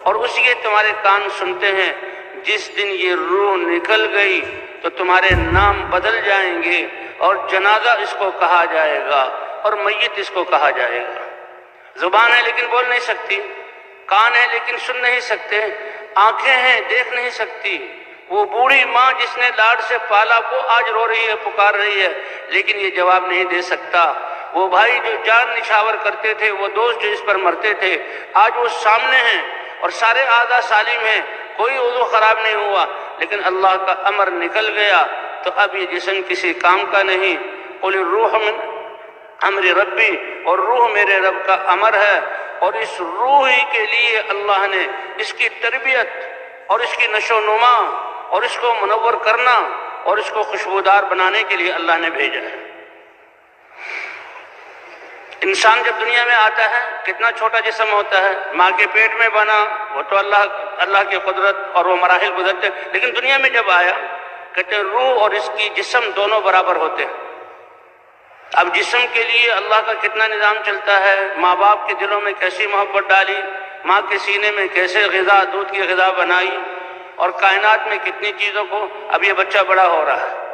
اور اسی کے تمہارے کان سنتے ہیں۔ جس دن یہ روح نکل گئی تو تمہارے نام بدل جائیں گے، اور جنازہ اس کو کہا جائے گا، اور میت اس کو کہا جائے گا۔ زبان ہے لیکن بول نہیں سکتی، کان ہے لیکن سن نہیں سکتے، آنکھیں ہیں دیکھ نہیں سکتی۔ وہ بوڑھی ماں جس نے لاڈ سے پالا وہ آج رو رہی ہے، پکار رہی ہے، لیکن یہ جواب نہیں دے سکتا۔ وہ بھائی جو جان نچھاور کرتے تھے، وہ دوست جو اس پر مرتے تھے، آج وہ سامنے ہیں اور سارے اعضاء سالم ہیں، کوئی عضو خراب نہیں ہوا، لیکن اللہ کا امر نکل گیا تو اب یہ جسم کسی کام کا نہیں۔ قل الروح من امر ربی، اور روح میرے رب کا امر ہے، اور اس روح ہی کے لیے اللہ نے اس کی تربیت اور اس کی نشو و نما اور اس کو منور کرنا اور اس کو خوشبودار بنانے کے لیے اللہ نے بھیجا ہے۔ انسان جب دنیا میں آتا ہے کتنا چھوٹا جسم ہوتا ہے، ماں کے پیٹ میں بنا، وہ تو اللہ کی قدرت اور وہ مراحل گزرتے، لیکن دنیا میں جب آیا کہتے ہیں روح اور اس کی جسم دونوں برابر ہوتے ہیں۔ اب جسم کے لیے اللہ کا کتنا نظام چلتا ہے، ماں باپ کے دلوں میں کیسی محبت ڈالی، ماں کے سینے میں کیسے غذا، دودھ کی غذا بنائی، اور کائنات میں کتنی چیزوں کو۔ اب یہ بچہ بڑا ہو رہا ہے،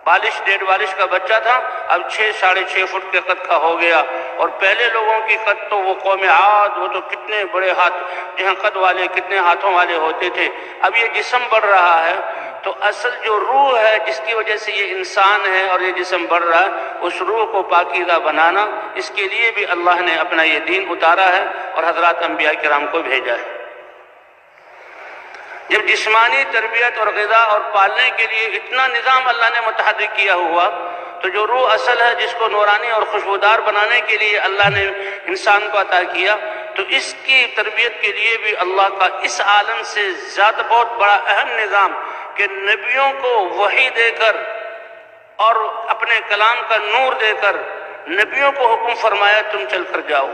بالش ڈیڑھ بالش کا بچہ تھا، اب 6-6.5 فٹ کے قد کا ہو گیا، اور پہلے لوگوں کی قد تو وہ قوم عاد، وہ تو کتنے بڑے ہاتھ، جہاں قد والے کتنے ہاتھوں والے ہوتے تھے۔ اب یہ جسم بڑھ رہا ہے تو اصل جو روح ہے جس کی وجہ سے یہ انسان ہے اور یہ جسم بڑھ رہا ہے، اس روح کو پاکیزہ بنانا، اس کے لیے بھی اللہ نے اپنا یہ دین اتارا ہے اور حضرات انبیاء کرام کو بھیجا ہے۔ جب جسمانی تربیت اور غذا اور پالنے کے لیے اتنا نظام اللہ نے متحرک کیا ہوا، تو جو روح اصل ہے جس کو نورانی اور خوشبودار بنانے کے لیے اللہ نے انسان کو عطا کیا، تو اس کی تربیت کے لیے بھی اللہ کا اس عالم سے زیادہ بہت بڑا اہم نظام کہ نبیوں کو وحی دے کر اور اپنے کلام کا نور دے کر نبیوں کو حکم فرمایا تم چل کر جاؤ۔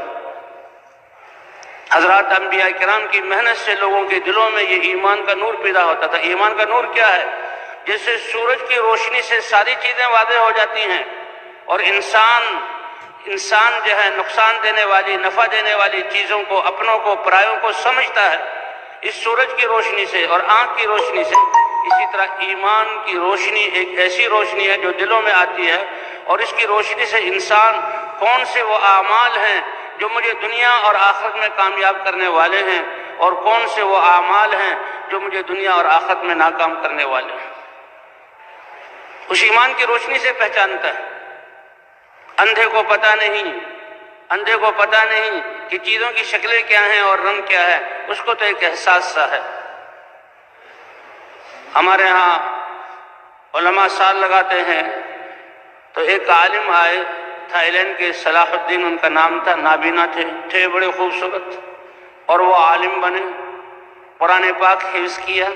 حضرات انبیاء کرام کی محنت سے لوگوں کے دلوں میں یہ ایمان کا نور پیدا ہوتا تھا۔ ایمان کا نور کیا ہے؟ جیسے سورج کی روشنی سے ساری چیزیں واضح ہو جاتی ہیں، اور انسان جو ہے نقصان دینے والی، نفع دینے والی چیزوں کو، اپنوں کو، پرایوں کو سمجھتا ہے اس سورج کی روشنی سے اور آنکھ کی روشنی سے، اسی طرح ایمان کی روشنی ایک ایسی روشنی ہے جو دلوں میں آتی ہے، اور اس کی روشنی سے انسان کون سے وہ اعمال ہیں جو مجھے دنیا اور آخرت میں کامیاب کرنے والے ہیں، اور کون سے وہ اعمال ہیں جو مجھے دنیا اور آخرت میں ناکام کرنے والے ہیں، اس ایمان کی روشنی سے پہچانتا ہے۔ اندھے کو پتہ نہیں کہ چیزوں کی شکلیں کیا ہیں اور رنگ کیا ہے، اس کو تو ایک احساس سا ہے۔ ہمارے ہاں علماء سال لگاتے ہیں تو ایک عالم آئے تھائی لینڈ کے، صلاح الدین ان کا نام تھا، نابینا تھے بڑے خوبصورت، اور وہ عالم بنے، قرآن پاک حفظ کیا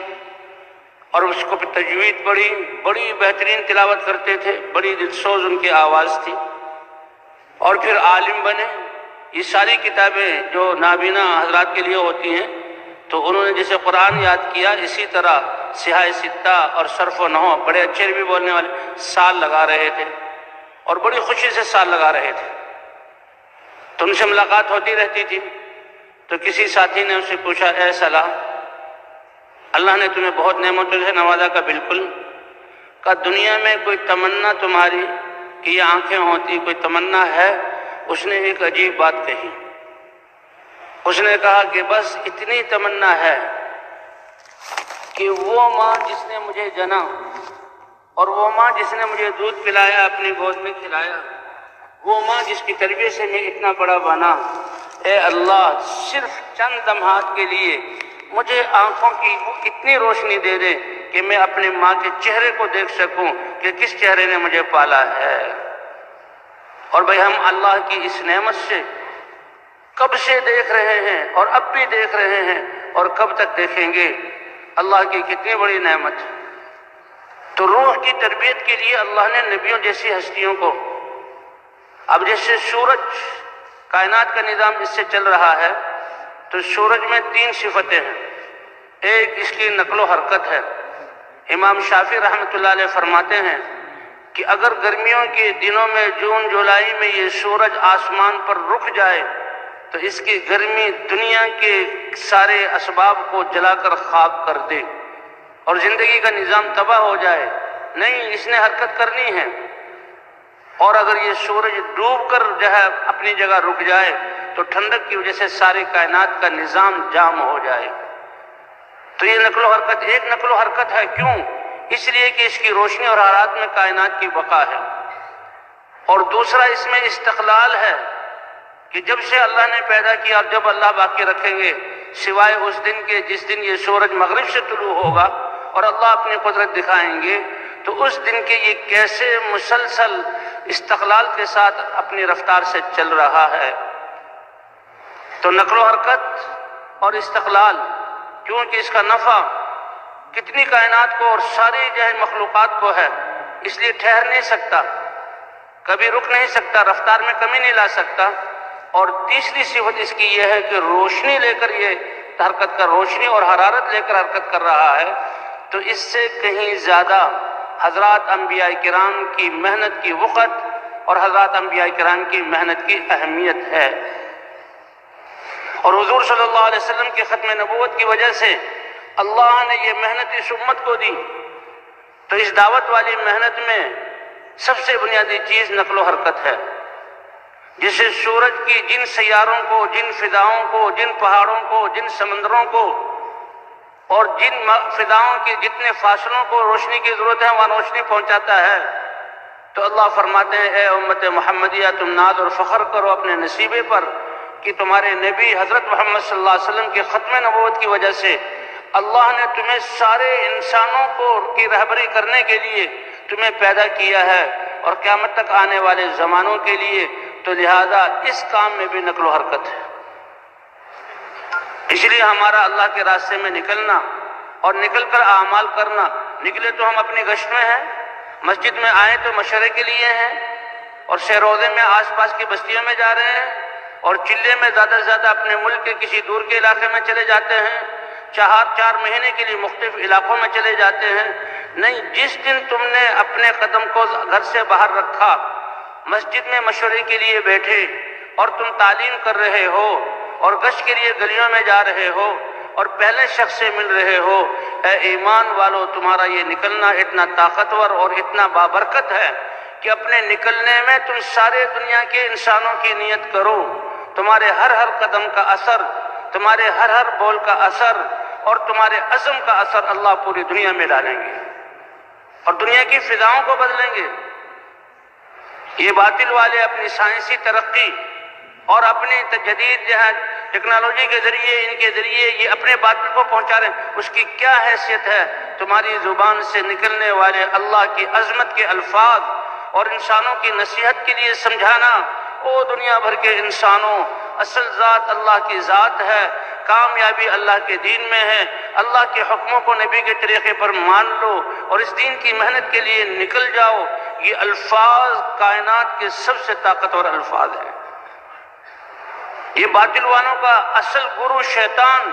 اور اس کو تجوید بڑی بہترین تلاوت کرتے تھے، بڑی دلسوز ان کی آواز تھی، اور پھر عالم بنے۔ یہ ساری کتابیں جو نابینا حضرات کے لیے ہوتی ہیں، تو انہوں نے جیسے قرآن یاد کیا، اسی طرح سیاہ ستہ اور صرف و نحو، بڑے اچھے عربی بولنے والے، سال لگا رہے تھے اور بڑی خوشی سے سال لگا رہے تھے۔ تو ان سے ملاقات ہوتی رہتی تھی، تو کسی ساتھی نے ان سے پوچھا، اے صلاح، اللہ نے تمہیں بہت نعمتوں سے نوازا؟ کا بالکل۔ کہا دنیا میں کوئی تمنا تمہاری کہ یہ آنکھیں ہوتی، کوئی تمنا ہے؟ اس نے ایک عجیب بات کہی، اس نے کہا کہ بس اتنی تمنا ہے کہ وہ ماں جس نے مجھے جنا اور وہ ماں جس نے مجھے دودھ پلایا، اپنی گود میں کھلایا، وہ ماں جس کی تربیت سے میں اتنا بڑا بنا، اے اللہ صرف چند لمحات کے لیے مجھے آنکھوں کی وہ اتنی روشنی دے دے کہ میں اپنے ماں کے چہرے کو دیکھ سکوں کہ کس چہرے نے مجھے پالا ہے۔ اور بھئی ہم اللہ کی اس نعمت سے کب سے دیکھ رہے ہیں اور اب بھی دیکھ رہے ہیں اور کب تک دیکھیں گے، اللہ کی کتنی بڑی نعمت ہے۔ تو روح کی تربیت کے لیے اللہ نے نبیوں جیسی ہستیوں کو، اب جیسے سورج، کائنات کا نظام اس سے چل رہا ہے، تو سورج میں 3 صفتیں ہیں۔ ایک اس کی نقل و حرکت ہے۔ امام شافعی رحمۃ اللہ علیہ فرماتے ہیں کہ اگر گرمیوں کے دنوں میں جون جولائی میں یہ سورج آسمان پر رک جائے تو اس کی گرمی دنیا کے سارے اسباب کو جلا کر خاک کر دے اور زندگی کا نظام تباہ ہو جائے. نہیں، اس نے حرکت کرنی ہے. اور اگر یہ سورج ڈوب کر جو ہے اپنی جگہ رک جائے تو ٹھنڈک کی وجہ سے ساری کائنات کا نظام جام ہو جائے. تو یہ نقل و حرکت ایک نقل و حرکت ہے. کیوں؟ اس لیے کہ اس کی روشنی اور حالات میں کائنات کی بقا ہے. اور دوسرا اس میں استقلال ہے کہ جب سے اللہ نے پیدا کیا اور جب اللہ باقی رکھیں گے، سوائے اس دن کے جس دن یہ سورج مغرب سے طلوع ہوگا اور اللہ اپنی قدرت دکھائیں گے، تو اس دن کے یہ کیسے مسلسل استقلال کے ساتھ اپنی رفتار سے چل رہا ہے. تو نقل و حرکت اور استقلال، کیونکہ اس کا نفع کتنی کائنات کو اور ساری جو ہے مخلوقات کو ہے، اس لیے ٹھہر نہیں سکتا، کبھی رک نہیں سکتا، رفتار میں کمی نہیں لا سکتا. اور تیسری صفت اس کی یہ ہے کہ روشنی لے کر یہ حرکت کر، روشنی اور حرارت لے کر حرکت کر رہا ہے. تو اس سے کہیں زیادہ حضرات انبیاء کرام کی محنت کی وقت اور حضرات انبیاء کرام کی محنت کی اہمیت ہے. اور حضور صلی اللہ علیہ وسلم کے ختم نبوت کی وجہ سے اللہ نے یہ محنت اس امت کو دی. تو اس دعوت والی محنت میں سب سے بنیادی چیز نقل و حرکت ہے. جسے سورج کی جن سیاروں کو، جن فضاؤں کو، جن پہاڑوں کو، جن سمندروں کو اور جن فضاؤں کے جتنے فاصلوں کو روشنی کی ضرورت ہے وہاں روشنی پہنچاتا ہے. تو اللہ فرماتے ہیں، اے امت محمدیہ، تم ناز اور فخر کرو اپنے نصیبے پر کہ تمہارے نبی حضرت محمد صلی اللہ علیہ وسلم کے ختم نبوت کی وجہ سے اللہ نے تمہیں سارے انسانوں کو کی رہبری کرنے کے لیے تمہیں پیدا کیا ہے اور قیامت تک آنے والے زمانوں کے لیے. تو لہذا اس کام میں بھی نقل و حرکت ہے. اس لیے ہمارا اللہ کے راستے میں نکلنا اور نکل کر اعمال کرنا، نکلے تو ہم اپنی گشت میں ہیں، مسجد میں آئے تو مشورے کے لیے ہیں، اور شہروزے میں آس پاس کی بستیوں میں جا رہے ہیں، اور چلے میں زیادہ سے زیادہ اپنے ملک کے کسی دور کے علاقے میں چلے جاتے ہیں، 4 مہینے کے لیے مختلف علاقوں میں چلے جاتے ہیں. نہیں، جس دن تم نے اپنے قدم کو گھر سے باہر رکھا، مسجد میں مشورے کے لیے بیٹھے اور تم تعلیم کر رہے ہو اور گشت کے لیے گلیوں میں جا رہے ہو اور پہلے شخص سے مل رہے ہو، اے ایمان والو، تمہارا یہ نکلنا اتنا طاقتور اور اتنا بابرکت ہے کہ اپنے نکلنے میں تم سارے دنیا کے انسانوں کی نیت کرو. تمہارے ہر قدم کا اثر، تمہارے ہر بول کا اثر اور تمہارے عزم کا اثر اللہ پوری دنیا میں ڈالیں گے اور دنیا کی فضاؤں کو بدلیں گے. یہ باطل والے اپنی سائنسی ترقی اور اپنی جدید ٹیکنالوجی کے ذریعے، ان کے ذریعے یہ اپنے باطل کو پہنچا رہے ہیں. اس کی کیا حیثیت ہے؟ تمہاری زبان سے نکلنے والے اللہ کی عظمت کے الفاظ اور انسانوں کی نصیحت کے لیے سمجھانا. او دنیا بھر کے انسانوں، اصل ذات اللہ کی ذات ہے، کامیابی اللہ کے دین میں ہے. اللہ کے حکموں کو نبی کے طریقے پر مان لو اور اس دین کی محنت کے لیے نکل جاؤ. یہ الفاظ کائنات کے سب سے طاقتور الفاظ ہیں. یہ باطل والوں کا اصل گرو شیطان،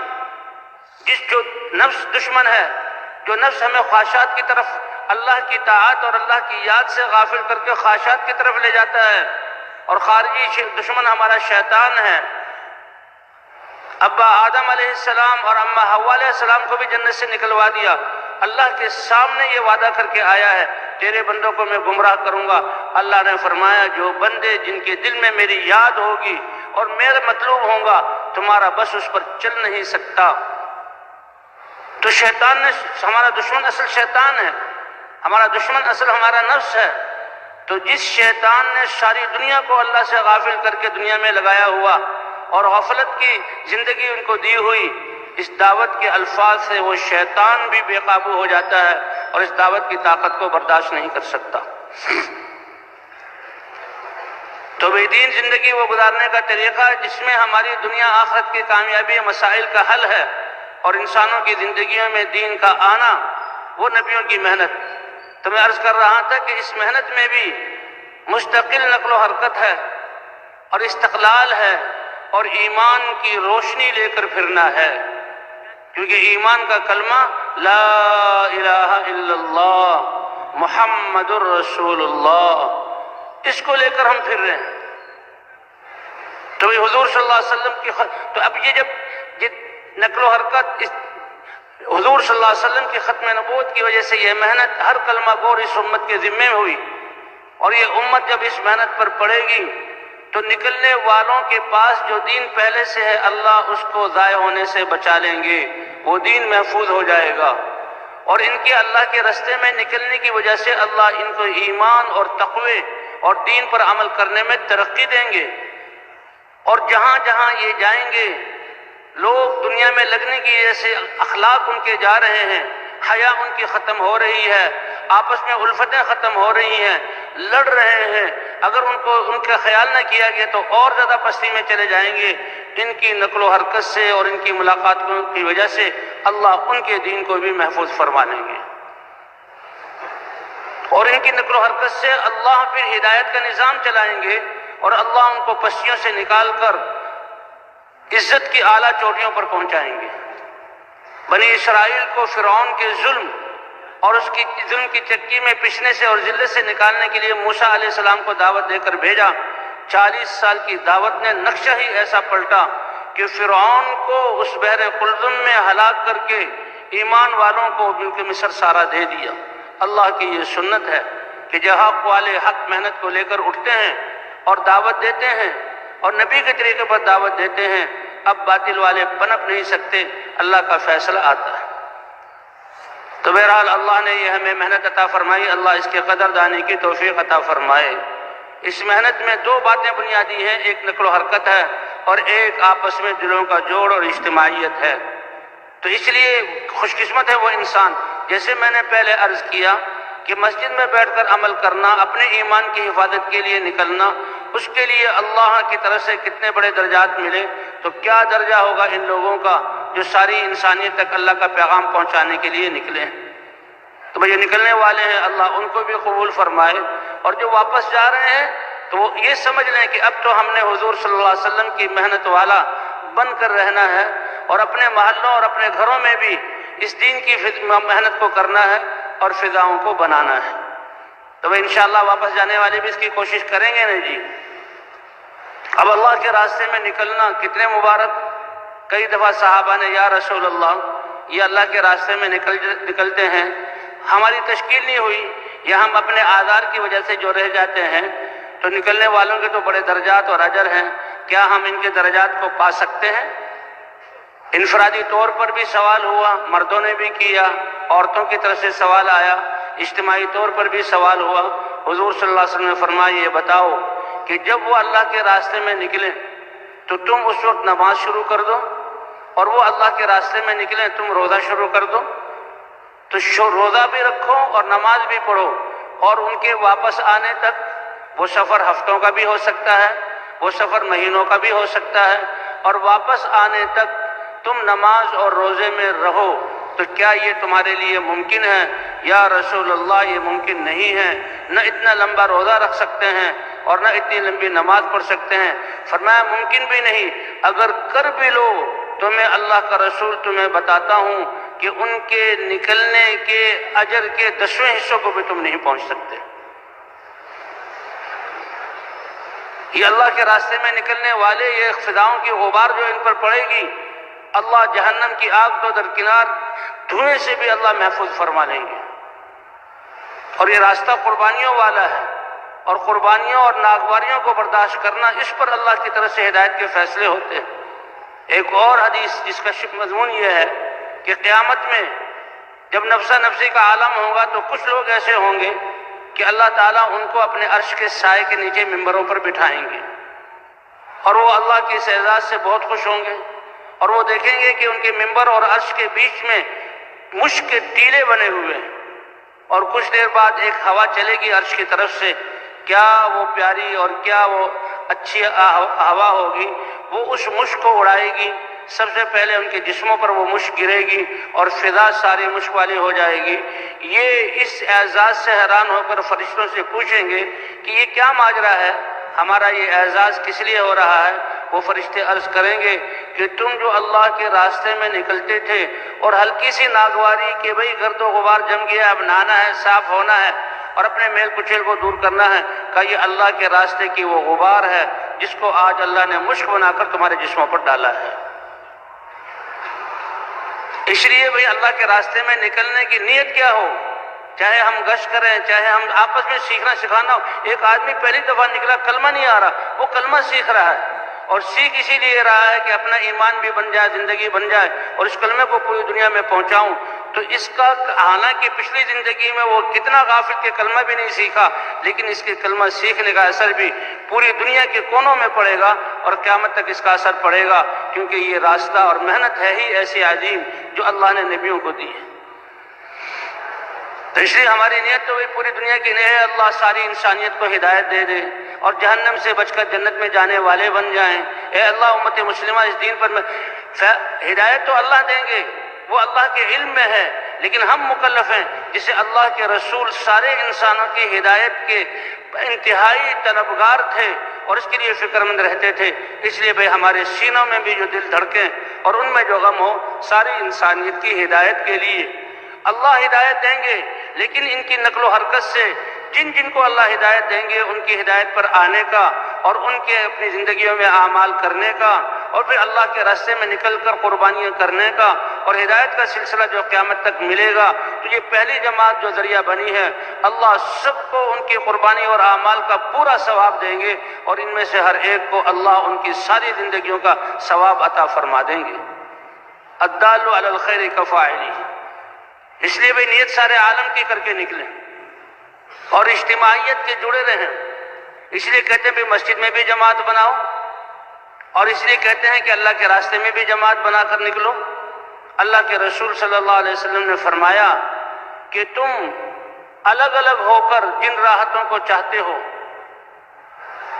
جو نفس دشمن ہے، جو نفس ہمیں خواہشات کی طرف، اللہ کی طاعت اور اللہ کی یاد سے غافل کر کے خواہشات کی طرف لے جاتا ہے. اور خارجی دشمن ہمارا شیطان ہے. ابا آدم علیہ السلام اور اماں حوا علیہ السلام کو بھی جنت سے نکلوا دیا. اللہ کے سامنے یہ وعدہ کر کے آیا ہے، تیرے بندوں کو میں گمراہ کروں گا. اللہ نے فرمایا، جو بندے جن کے دل میں میری یاد ہوگی اور میرا مطلوب ہوں گا، تمہارا بس اس پر چل نہیں سکتا. تو شیطان نے، ہمارا دشمن اصل شیطان ہے، ہمارا دشمن اصل ہمارا نفس ہے. تو جس شیطان نے ساری دنیا کو اللہ سے غافل کر کے دنیا میں لگایا ہوا اور غفلت کی زندگی ان کو دی ہوئی، اس دعوت کے الفاظ سے وہ شیطان بھی بے قابو ہو جاتا ہے اور اس دعوت کی طاقت کو برداشت نہیں کر سکتا. تو بے دین زندگی وہ گزارنے کا طریقہ جس میں ہماری دنیا آخرت کی کامیابی مسائل کا حل ہے اور انسانوں کی زندگیوں میں دین کا آنا، وہ نبیوں کی محنت. تو میں عرض کر رہا تھا کہ اس محنت میں بھی مستقل نقل و حرکت ہے اور استقلال ہے اور ایمان کی روشنی لے کر پھرنا ہے. کیونکہ ایمان کا کلمہ لا الہ الا اللہ محمد الرسول اللہ، اس کو لے کر ہم پھر رہے ہیں. تو حضور صلی اللہ علیہ وسلم کی تو اب یہ نقل و حرکت حضور صلی اللہ علیہ وسلم کی ختم نبوت کی وجہ سے یہ محنت ہر کلمہ گور اس امت کے ذمے میں ہوئی، اور یہ امت جب اس محنت پر پڑے گی تو نکلنے والوں کے پاس جو دین پہلے سے ہے اللہ اس کو ضائع ہونے سے بچا لیں گے، وہ دین محفوظ ہو جائے گا، اور ان کے اللہ کے راستے میں نکلنے کی وجہ سے اللہ ان کو ایمان اور تقوی اور دین پر عمل کرنے میں ترقی دیں گے، اور جہاں جہاں یہ جائیں گے لوگ دنیا میں لگنے کی وجہ سے اخلاق ان کے جا رہے ہیں، حیا ان کی ختم ہو رہی ہے، آپس میں الفتیں ختم ہو رہی ہیں، لڑ رہے ہیں، اگر ان کا خیال نہ کیا گیا تو اور زیادہ پستی میں چلے جائیں گے۔ ان کی نقل و حرکت سے اور ان کی ملاقاتوں کی وجہ سے اللہ ان کے دین کو بھی محفوظ فرما لیں گے، اور ان کی نقل و حرکت سے اللہ پھر ہدایت کا نظام چلائیں گے، اور اللہ ان کو پستیوں سے نکال کر عزت کی اعلیٰ چوٹیوں پر پہنچائیں گے۔ بنی اسرائیل کو فرعون کے ظلم اور اس کی ظلم کی چکی میں پسنے سے اور ذلت سے نکالنے کے لیے موسیٰ علیہ السلام کو دعوت دے کر بھیجا۔ 40 سال کی دعوت نے نقشہ ہی ایسا پلٹا کہ فرعون کو اس بحر قلزم میں ہلاک کر کے ایمان والوں کو ملک مصر سارا دے دیا۔ اللہ کی یہ سنت ہے کہ جہاں والے حق محنت کو لے کر اٹھتے ہیں اور دعوت دیتے ہیں اور نبی کے طریقے پر دعوت دیتے ہیں، اب باطل والے پنپ نہیں سکتے، اللہ کا فیصلہ آتا ہے۔ تو بہرحال اللہ نے یہ ہمیں محنت عطا فرمائی، اللہ اس کے قدر دانی کی توفیق عطا فرمائے۔ اس محنت میں 2 باتیں بنیادی ہیں، ایک نقل و حرکت ہے اور ایک آپس میں دلوں کا جوڑ اور اجتماعیت ہے۔ تو اس لیے خوش قسمت ہے وہ انسان، جیسے میں نے پہلے عرض کیا کہ مسجد میں بیٹھ کر عمل کرنا، اپنے ایمان کی حفاظت کے لیے نکلنا، اس کے لیے اللہ کی طرف سے کتنے بڑے درجات ملے، تو کیا درجہ ہوگا ان لوگوں کا جو ساری انسانیت تک اللہ کا پیغام پہنچانے کے لیے نکلے ہیں۔ تو بھئی نکلنے والے ہیں، اللہ ان کو بھی قبول فرمائے، اور جو واپس جا رہے ہیں تو وہ یہ سمجھ لیں کہ اب تو ہم نے حضور صلی اللہ علیہ وسلم کی محنت والا بن کر رہنا ہے، اور اپنے محلوں اور اپنے گھروں میں بھی اس دین کی محنت کو کرنا ہے اور فضاؤں کو بنانا ہے۔ تو وہ انشاءاللہ واپس جانے والے بھی اس کی کوشش کریں گے نا جی۔ اب اللہ کے راستے میں نکلنا کتنے مبارک، کئی دفعہ صحابہ نے یا رسول اللہ یہ اللہ کے راستے میں نکلتے ہیں، ہماری تشکیل نہیں ہوئی یا ہم اپنے آزار کی وجہ سے جو رہ جاتے ہیں، تو نکلنے والوں کے تو بڑے درجات اور اجر ہیں، کیا ہم ان کے درجات کو پا سکتے ہیں؟ انفرادی طور پر بھی سوال ہوا، مردوں نے بھی کیا، عورتوں کی طرف سے سوال آیا، اجتماعی طور پر بھی سوال ہوا۔ حضور صلی اللہ علیہ وسلم نے فرمایا یہ بتاؤ کہ جب وہ اللہ کے راستے میں نکلیں تو تم اس وقت نماز شروع کر دو، اور وہ اللہ کے راستے میں نکلیں تم روزہ شروع کر دو، تو روزہ بھی رکھو اور نماز بھی پڑھو، اور ان کے واپس آنے تک وہ سفر ہفتوں کا بھی ہو سکتا ہے، وہ سفر مہینوں کا بھی ہو سکتا ہے، اور واپس آنے تک تم نماز اور روزے میں رہو، تو کیا یہ تمہارے لیے ممکن ہے؟ یا رسول اللہ یہ ممکن نہیں ہے، نہ اتنا لمبا روزہ رکھ سکتے ہیں اور نہ اتنی لمبی نماز پڑھ سکتے ہیں۔ فرمایا ممکن بھی نہیں، اگر کر بھی لو تو میں اللہ کا رسول تمہیں بتاتا ہوں کہ ان کے نکلنے کے اجر کے 10ویں حصوں کو بھی تم نہیں پہنچ سکتے۔ یہ اللہ کے راستے میں نکلنے والے، یہ فضاؤں کی غبار جو ان پر پڑے گی، اللہ جہنم کی آگ کو درکنار دھوئیں سے بھی اللہ محفوظ فرما لیں گے۔ اور یہ راستہ قربانیوں والا ہے، اور قربانیوں اور ناگواریوں کو برداشت کرنا، اس پر اللہ کی طرف سے ہدایت کے فیصلے ہوتے ہیں۔ ایک اور حدیث جس کا مضمون یہ ہے کہ قیامت میں جب نفسا نفسی کا عالم ہوگا تو کچھ لوگ ایسے ہوں گے کہ اللہ تعالیٰ ان کو اپنے عرش کے سائے کے نیچے ممبروں پر بٹھائیں گے، اور وہ اللہ کی اس اعزاز سے بہت خوش ہوں گے، اور وہ دیکھیں گے کہ ان کے ممبر اور عرش کے بیچ میں مشک کے ٹیلے بنے ہوئے ہیں، اور کچھ دیر بعد ایک ہوا چلے گی عرش کی طرف سے، کیا وہ پیاری اور کیا وہ اچھی ہوا ہوگی، وہ اس مشک کو اڑائے گی، سب سے پہلے ان کے جسموں پر وہ مشک گرے گی اور فضا ساری مشک والی ہو جائے گی۔ یہ اس اعزاز سے حیران ہو کر فرشتوں سے پوچھیں گے کہ یہ کیا ماجرا ہے، ہمارا یہ اعزاز کس لیے ہو رہا ہے؟ وہ فرشتے عرض کریں گے کہ تم جو اللہ کے راستے میں نکلتے تھے اور ہلکی سی ناگواری کہ بھئی گرد و غبار جم گیا، اب نہانا ہے، صاف ہونا ہے اور اپنے میل کچیل کو دور کرنا ہے، کہ یہ اللہ کے راستے کی وہ غبار ہے جس کو آج اللہ نے مشک بنا کر تمہارے جسموں پر ڈالا ہے۔ اس لیے بھئی اللہ کے راستے میں نکلنے کی نیت کیا ہو، چاہے ہم گشت کریں، چاہے ہم آپس میں سیکھنا سکھانا ہو۔ ایک آدمی پہلی دفعہ نکلا، کلمہ نہیں آ رہا، وہ کلمہ سیکھ رہا ہے، اور سیکھ اسی لیے رہا ہے کہ اپنا ایمان بھی بن جائے، زندگی بن جائے، اور اس کلمے کو پوری دنیا میں پہنچاؤں۔ تو اس کا حالانکہ پچھلی زندگی میں وہ کتنا غافل کہ کلمہ بھی نہیں سیکھا، لیکن اس کے کلمہ سیکھنے کا اثر بھی پوری دنیا کے کونوں میں پڑے گا، اور قیامت تک اس کا اثر پڑے گا، کیونکہ یہ راستہ اور محنت ہے ہی ایسی عظیم جو اللہ نے نبیوں کو دی ہے۔ تو اس لیے ہماری نیت تو پوری دنیا کی نہیں ہے، اللہ ساری انسانیت کو ہدایت دے دے اور جہنم سے بچ کر جنت میں جانے والے بن جائیں۔ اے اللہ امت مسلمہ اس دین پر ہدایت تو اللہ دیں گے، وہ اللہ کے علم میں ہے، لیکن ہم مکلف ہیں، جسے اللہ کے رسول سارے انسانوں کی ہدایت کے انتہائی طلبگار تھے اور اس کے لیے فکر مند رہتے تھے۔ اس لیے بھئی ہمارے سینوں میں بھی جو دل دھڑکیں اور ان میں جو غم ہو، ساری انسانیت کی ہدایت کے لیے اللہ ہدایت دیں گے، لیکن ان کی نقل و حرکت سے جن کو اللہ ہدایت دیں گے ان کی ہدایت پر آنے کا اور ان کے اپنی زندگیوں میں اعمال کرنے کا، اور پھر اللہ کے راستے میں نکل کر قربانیاں کرنے کا اور ہدایت کا سلسلہ جو قیامت تک ملے گا۔ تو یہ پہلی جماعت جو ذریعہ بنی ہے، اللہ سب کو ان کی قربانی اور اعمال کا پورا ثواب دیں گے، اور ان میں سے ہر ایک کو اللہ ان کی ساری زندگیوں کا ثواب عطا فرما دیں گے۔ الدال علی الخیر کفاعلہ۔ اس لیے بھی نیت سارے عالم کی کر کے نکلیں اور اجتماعیت کے جڑے رہیں۔ اس لیے کہتے ہیں بھی مسجد میں بھی جماعت بناؤ، اور اس لیے کہتے ہیں کہ اللہ کے راستے میں بھی جماعت بنا کر نکلو۔ اللہ کے رسول صلی اللہ علیہ وسلم نے فرمایا کہ تم الگ الگ ہو کر جن راحتوں کو چاہتے ہو،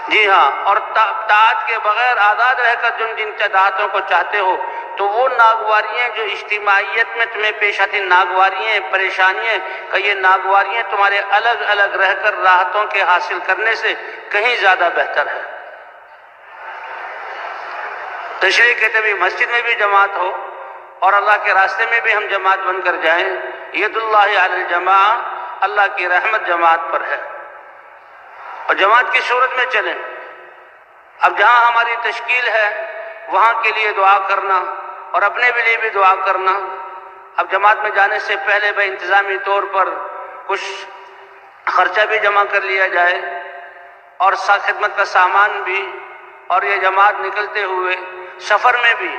جی ہاں، اور طاعت کے بغیر آزاد رہ کر جن راحتوں کو چاہتے ہو، تو وہ ناگواریاں جو اجتماعیت میں تمہیں پیش آتی، ناگواریاں، پریشانیاں، کہ یہ ناگواریاں تمہارے الگ الگ رہ کر راحتوں کے حاصل کرنے سے کہیں زیادہ بہتر ہے۔ تشریح کہتے بھی مسجد میں بھی جماعت ہو اور اللہ کے راستے میں بھی ہم جماعت بن کر جائیں۔ ید اللہ علی الجماع، اللہ کی رحمت جماعت پر ہے، اور جماعت کی صورت میں چلیں۔ اب جہاں ہماری تشکیل ہے وہاں کے لیے دعا کرنا اور اپنے بھی لیے بھی دعا کرنا۔ اب جماعت میں جانے سے پہلے بھائی انتظامی طور پر کچھ خرچہ بھی جمع کر لیا جائے، اور خدمت کا سامان بھی، اور یہ جماعت نکلتے ہوئے سفر میں بھی،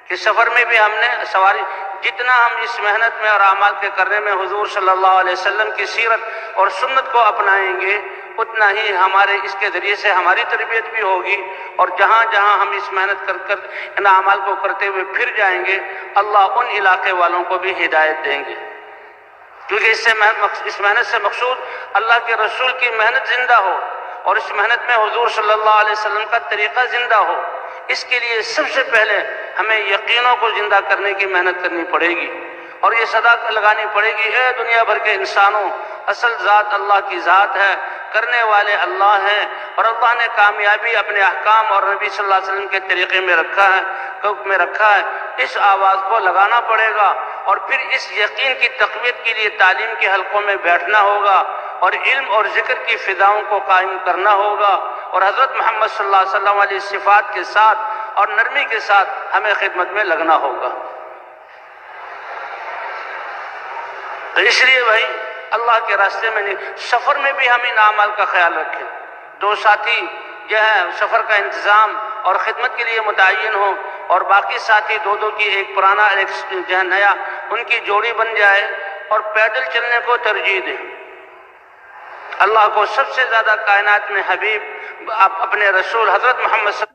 کہ سفر میں بھی ہم نے سواری جتنا ہم اس محنت میں اور اعمال کے کرنے میں حضور صلی اللہ علیہ وسلم کی سیرت اور سنت کو اپنائیں گے، اتنا ہی ہمارے اس کے ذریعے سے ہماری تربیت بھی ہوگی، اور جہاں جہاں ہم اس محنت کر ان اعمال کو کرتے ہوئے پھر جائیں گے، اللہ ان علاقے والوں کو بھی ہدایت دیں گے، کیونکہ اس محنت سے مقصود اللہ کے رسول کی محنت زندہ ہو، اور اس محنت میں حضور صلی اللہ علیہ وسلم کا طریقہ زندہ ہو۔ اس کے لیے سب سے پہلے ہمیں یقینوں کو زندہ کرنے کی محنت کرنی پڑے گی، اور یہ صدا لگانی پڑے گی، اے دنیا بھر کے انسانوں، اصل ذات اللہ کی ذات ہے، کرنے والے اللہ ہیں، اور اللہ نے کامیابی اپنے احکام اور نبی صلی اللہ علیہ وسلم کے طریقے میں رکھا ہے۔ اس آواز کو لگانا پڑے گا، اور پھر اس یقین کی تقویت کے لیے تعلیم کے حلقوں میں بیٹھنا ہوگا، اور علم اور ذکر کی فضاؤں کو قائم کرنا ہوگا، اور حضرت محمد صلی اللہ علیہ وسلم علیہ صفات کے ساتھ اور نرمی کے ساتھ ہمیں خدمت میں لگنا ہوگا۔ تو اس لیے بھائی اللہ کے راستے میں سفر میں بھی ہم ان اعمال کا خیال رکھیں۔ دو ساتھی جو ہے سفر کا انتظام اور خدمت کے لیے متعین ہوں، اور باقی ساتھی دو کی ایک پرانا اور ایک جو ہے نیا، ان کی جوڑی بن جائے اور پیدل چلنے کو ترجیح دیں۔ اللہ کو سب سے زیادہ کائنات میں حبیب اپنے رسول حضرت محمد صلی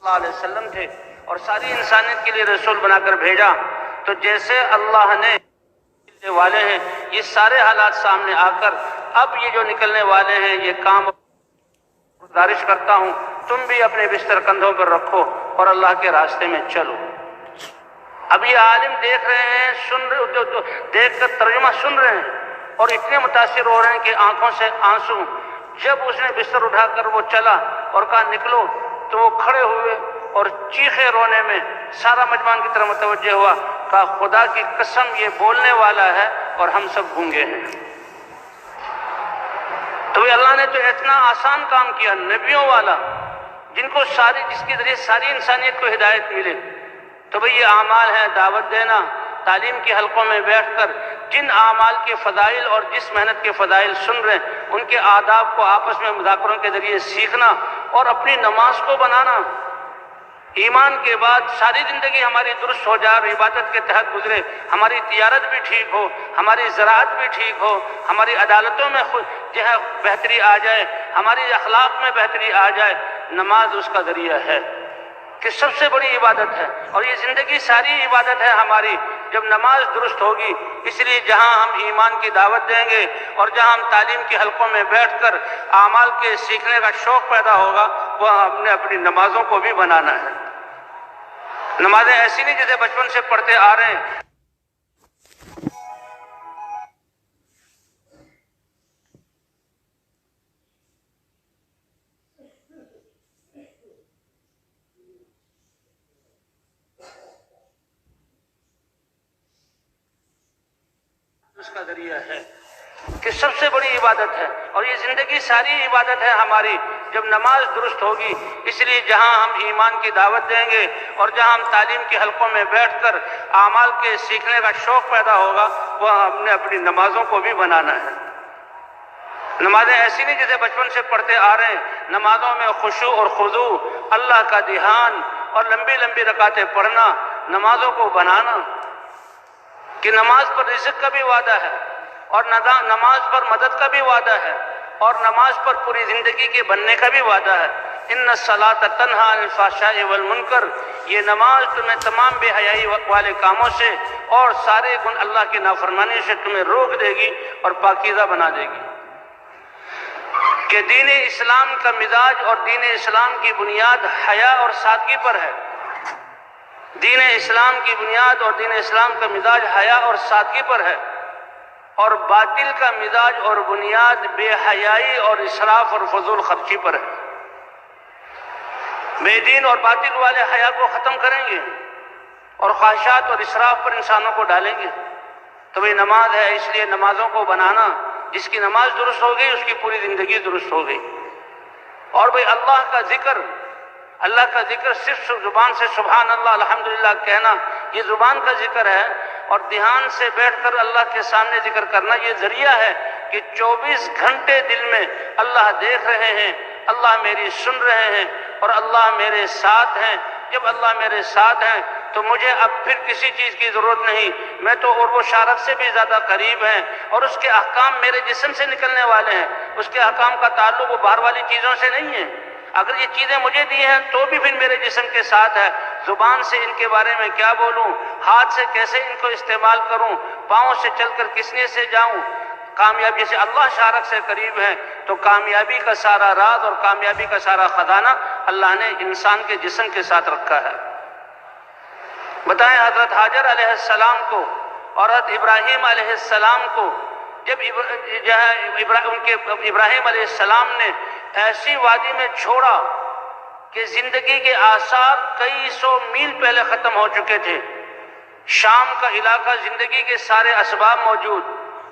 اللہ علیہ وسلم تھے اور ساری انسانیت کے لیے رسول بنا کر بھیجا، تو جیسے اللہ نے والے ہیں یہ سارے حالات سامنے آ کر اب یہ جو نکلنے والے ہیں یہ کام گزارش کرتا ہوں تم بھی اپنے بستر کندھوں پر رکھو اور اللہ کے راستے میں چلو۔ اب یہ عالم دیکھ رہے ہیں، سن رہے، دیکھ کر ترجمہ سن رہے ہیں اور اتنے متاثر ہو رہے ہیں کہ آنکھوں سے آنسو۔ جب اس نے بستر اٹھا کر وہ چلا اور کہا نکلو، تو وہ کھڑے ہوئے اور چیخے رونے میں سارا مجمع کی طرف متوجہ ہوا، کہا خدا کی قسم یہ بولنے والا ہے اور ہم سب گونگے ہیں۔ تو اللہ نے تو اتنا آسان کام کیا، نبیوں والا، جن کو جس کے ذریعے ساری انسانیت کو ہدایت ملے۔ تو بھئی یہ اعمال ہیں، دعوت دینا، تعلیم کے حلقوں میں بیٹھ کر جن اعمال کے فضائل اور جس محنت کے فضائل سن رہے ہیں ان کے آداب کو آپس میں مذاکروں کے ذریعے سیکھنا اور اپنی نماز کو بنانا۔ ایمان کے بعد ساری زندگی ہماری درست ہو جائے اور عبادت کے تحت گزرے، ہماری تجارت بھی ٹھیک ہو، ہماری زراعت بھی ٹھیک ہو، ہماری عدالتوں میں جو ہے بہتری آ جائے، ہماری اخلاق میں بہتری آ جائے، نماز اس کا ذریعہ ہے کہ سب سے بڑی عبادت ہے، اور یہ زندگی ساری عبادت ہے ہماری جب نماز درست ہوگی۔ اس لیے جہاں ہم ایمان کی دعوت دیں گے اور جہاں ہم تعلیم کے حلقوں میں بیٹھ کر اعمال کے سیکھنے کا شوق پیدا ہوگا، وہ ہم نے اپنی نمازوں کو بھی بنانا ہے۔ نمازیں ایسی نہیں جیسے بچپن سے پڑھتے آ رہے ہیں۔ اس کا ذریعہ ہے کہ سب سے بڑی عبادت ہے، اور یہ زندگی ساری عبادت ہے ہماری جب نماز درست ہوگی۔ اس لیے جہاں ہم ایمان کی دعوت دیں گے اور جہاں ہم تعلیم کے حلقوں میں بیٹھ کر اعمال کے سیکھنے کا شوق پیدا ہوگا، وہ ہم نے اپنی نمازوں کو بھی بنانا ہے۔ نمازیں ایسی نہیں جیسے بچپن سے پڑھتے آ رہے ہیں۔ نمازوں میں خشوع اور خضوع، اللہ کا دھیان اور لمبی لمبی رکعتیں پڑھنا، نمازوں کو بنانا، کہ نماز پر رزق کا بھی وعدہ ہے اور نماز پر مدد کا بھی وعدہ ہے اور نماز پر پوری زندگی کے بننے کا بھی وعدہ ہے۔ ان الصلاۃ تنہی عن الفحشاء والمنکر، یہ نماز تمہیں تمام بے حیائی والے کاموں سے اور سارے اللہ کی نافرمانی سے تمہیں روک دے گی اور پاکیزہ بنا دے گی۔ کہ دین اسلام کا مزاج اور دین اسلام کی بنیاد حیا اور سادگی پر ہے۔ دین اسلام کی بنیاد اور دین اسلام کا مزاج حیا اور سادگی پر ہے، اور باطل کا مزاج اور بنیاد بے حیائی اور اسراف اور فضول خرچی پر ہے۔ بے دین اور باطل والے حیا کو ختم کریں گے اور خواہشات اور اسراف پر انسانوں کو ڈالیں گے۔ تو یہ نماز ہے، اس لیے نمازوں کو بنانا، جس کی نماز درست ہو گئی اس کی پوری زندگی درست ہو گئی۔ اور بھئی اللہ کا ذکر صرف زبان سے سبحان اللہ الحمدللہ کہنا یہ زبان کا ذکر ہے، اور دھیان سے بیٹھ کر اللہ کے سامنے ذکر کرنا یہ ذریعہ ہے کہ 24 گھنٹے دل میں اللہ دیکھ رہے ہیں، اللہ میری سن رہے ہیں اور اللہ میرے ساتھ ہیں۔ جب اللہ میرے ساتھ ہیں تو مجھے اب پھر کسی چیز کی ضرورت نہیں، میں تو اور وہ شارت سے بھی زیادہ قریب ہیں، اور اس کے احکام میرے جسم سے نکلنے والے ہیں۔ اس کے احکام کا تعلق وہ باہر والی چیزوں سے نہیں ہے۔ اگر یہ چیزیں مجھے دی ہیں تو بھی پھر میرے جسم کے ساتھ ہے۔ زبان سے ان کے بارے میں کیا بولوں، ہاتھ سے کیسے ان کو استعمال کروں، پاؤں سے چل کر کسنے سے جاؤں۔ کامیابی سے اللہ شارک سے قریب ہے، تو کامیابی کا سارا راز اور کامیابی کا سارا خزانہ اللہ نے انسان کے جسم کے ساتھ رکھا ہے۔ بتائیں حضرت حاجر علیہ السلام کو اور حضرت ابراہیم علیہ السلام کو جب ابراہیم علیہ السلام نے ایسی وادی میں چھوڑا کہ زندگی کے آثار کئی سو میل پہلے ختم ہو چکے تھے، شام کا علاقہ، زندگی کے سارے اسباب موجود،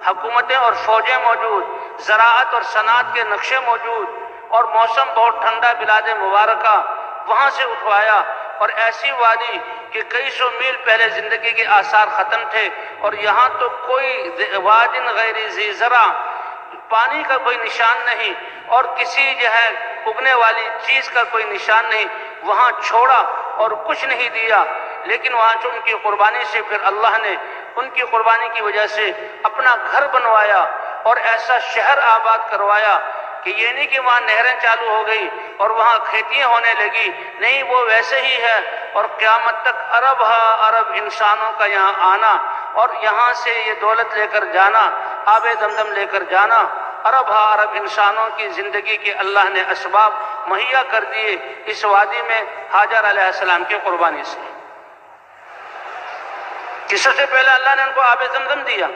حکومتیں اور فوجیں موجود، زراعت اور صنعت کے نقشے موجود، اور موسم بہت ٹھنڈا، بلاد مبارکہ، وہاں سے اٹھوایا، اور ایسی وادی کہ کئی سو میل پہلے زندگی کے آثار ختم تھے، اور یہاں تو کوئی وادن غیر ذی زرع، پانی کا کوئی نشان نہیں اور کسی اگنے والی چیز کا کوئی نشان نہیں، وہاں چھوڑا اور کچھ نہیں دیا، لیکن وہاں سے ان کی قربانی سے پھر اللہ نے ان کی قربانی کی وجہ سے اپنا گھر بنوایا اور ایسا شہر آباد کروایا کہ یہ نہیں کہ وہاں نہریں چالو ہو گئی اور وہاں کھیتیاں ہونے لگی، نہیں، وہ ویسے ہی ہے، اور قیامت تک ارب ارب انسانوں کا یہاں آنا اور یہاں سے یہ دولت لے کر جانا، آب زمزم لے کر جانا، ارب ارب انسانوں کی زندگی کے اللہ نے اسباب مہیا کر دیے اس وادی میں ہاجر علیہ السلام کی قربانی سے، کہ سب سے پہلے اللہ نے ان کو آب زمزم دیا،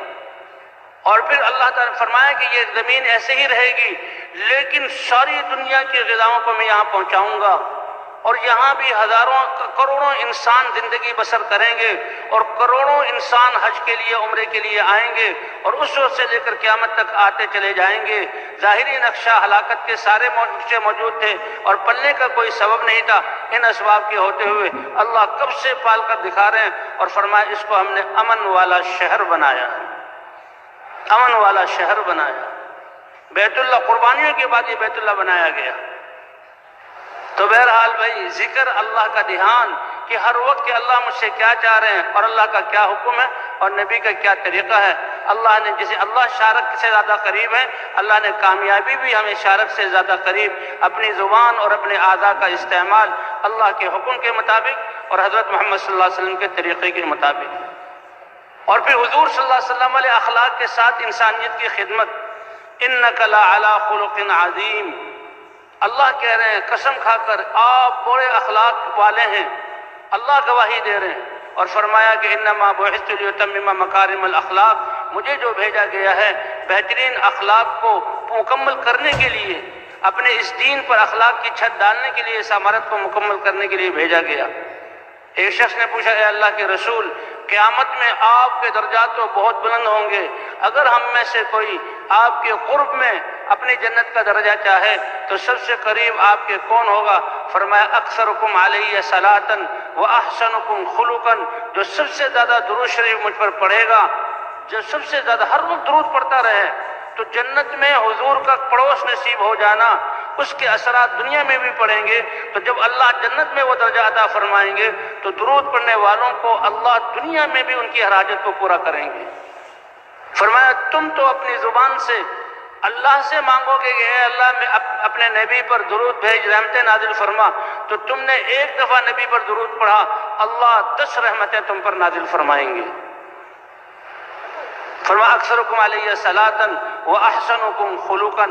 اور پھر اللہ تعالیٰ نے فرمایا کہ یہ زمین ایسے ہی رہے گی، لیکن ساری دنیا کی غذاؤں کو میں یہاں پہنچاؤں گا، اور یہاں بھی ہزاروں کروڑوں انسان زندگی بسر کریں گے، اور کروڑوں انسان حج کے لیے عمرے کے لیے آئیں گے، اور اس وقت سے لے کر قیامت تک آتے چلے جائیں گے۔ ظاہری نقشہ ہلاکت کے سارے نقشے موجود تھے اور پلنے کا کوئی سبب نہیں تھا، ان اسباب کے ہوتے ہوئے اللہ کب سے پال کر دکھا رہے ہیں، اور فرمایا اس کو ہم نے امن والا شہر بنایا، امن والا شہر بنایا۔ بیت اللہ قربانیوں کے بعد یہ بیت اللہ بنایا گیا۔ تو بہرحال بھائی، ذکر اللہ کا دھیان کہ ہر وقت کہ اللہ مجھ سے کیا چاہ رہے ہیں اور اللہ کا کیا حکم ہے اور نبی کا کیا طریقہ ہے۔ اللہ نے جسے اللہ شارک سے زیادہ قریب ہے، اللہ نے کامیابی بھی ہمیں شارک سے زیادہ قریب، اپنی زبان اور اپنے اعضاء کا استعمال اللہ کے حکم کے مطابق اور حضرت محمد صلی اللہ علیہ وسلم کے طریقے کے مطابق، اور پھر حضور صلی اللہ علیہ وسلم علیہ اخلاق کے ساتھ انسانیت کی خدمت۔ انک لعلی خلق عظیم، اللہ کہہ رہے ہیں قسم کھا کر آپ بڑے اخلاق والے ہیں، اللہ گواہی دے رہے ہیں، اور فرمایا کہ انما بعثت لیتمم مکارم الاخلاق، مجھے جو بھیجا گیا ہے بہترین اخلاق کو مکمل کرنے کے لیے، اپنے اس دین پر اخلاق کی چھت ڈالنے کے لیے، اس امارت کو مکمل کرنے کے لیے بھیجا گیا۔ ایک شخص نے پوچھا، اے اللہ کے رسول، قیامت میں آپ کے درجات تو بہت بلند ہوں گے، اگر ہم میں سے کوئی آپ کے قرب میں اپنی جنت کا درجہ چاہے تو سب سے قریب آپ کے کون ہوگا؟ فرمایا اکثرکم علیہ صلاۃ واحسنکم خلقا، جو سب سے زیادہ درود شریف مجھ پر پڑھے گا، جو سب سے زیادہ ہر وقت درود پڑھتا رہے، تو جنت میں حضور کا پڑوس نصیب ہو جانا، اس کے اثرات دنیا میں بھی پڑیں گے۔ تو جب اللہ جنت میں وہ درجہ عطا فرمائیں گے تو درود پڑھنے والوں کو اللہ دنیا میں بھی ان کی ہر حاجت کو پورا کریں گے۔ فرمایا تم تو اپنی زبان سے اللہ سے مانگو گے کہ اے اللہ میں اپنے نبی پر درود بھیج، رحمتیں نازل فرما، تو تم نے ایک دفعہ نبی پر درود پڑھا، اللہ 10 رحمتیں تم پر نازل فرمائیں گے۔ فرمایا اکثرکم علیہ صلاۃ واحسنکم خلقا،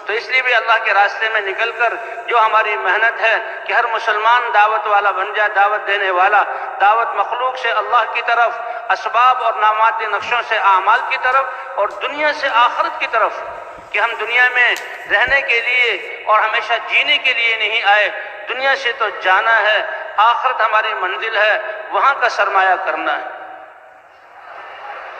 تو اس لیے بھی اللہ کے راستے میں نکل کر جو ہماری محنت ہے کہ ہر مسلمان دعوت والا بن جائے، دعوت دینے والا، دعوت مخلوق سے اللہ کی طرف، اسباب اور نامات نقشوں سے اعمال کی طرف، اور دنیا سے آخرت کی طرف، کہ ہم دنیا میں رہنے کے لیے اور ہمیشہ جینے کے لیے نہیں آئے، دنیا سے تو جانا ہے، آخرت ہماری منزل ہے، وہاں کا سرمایہ کرنا ہے۔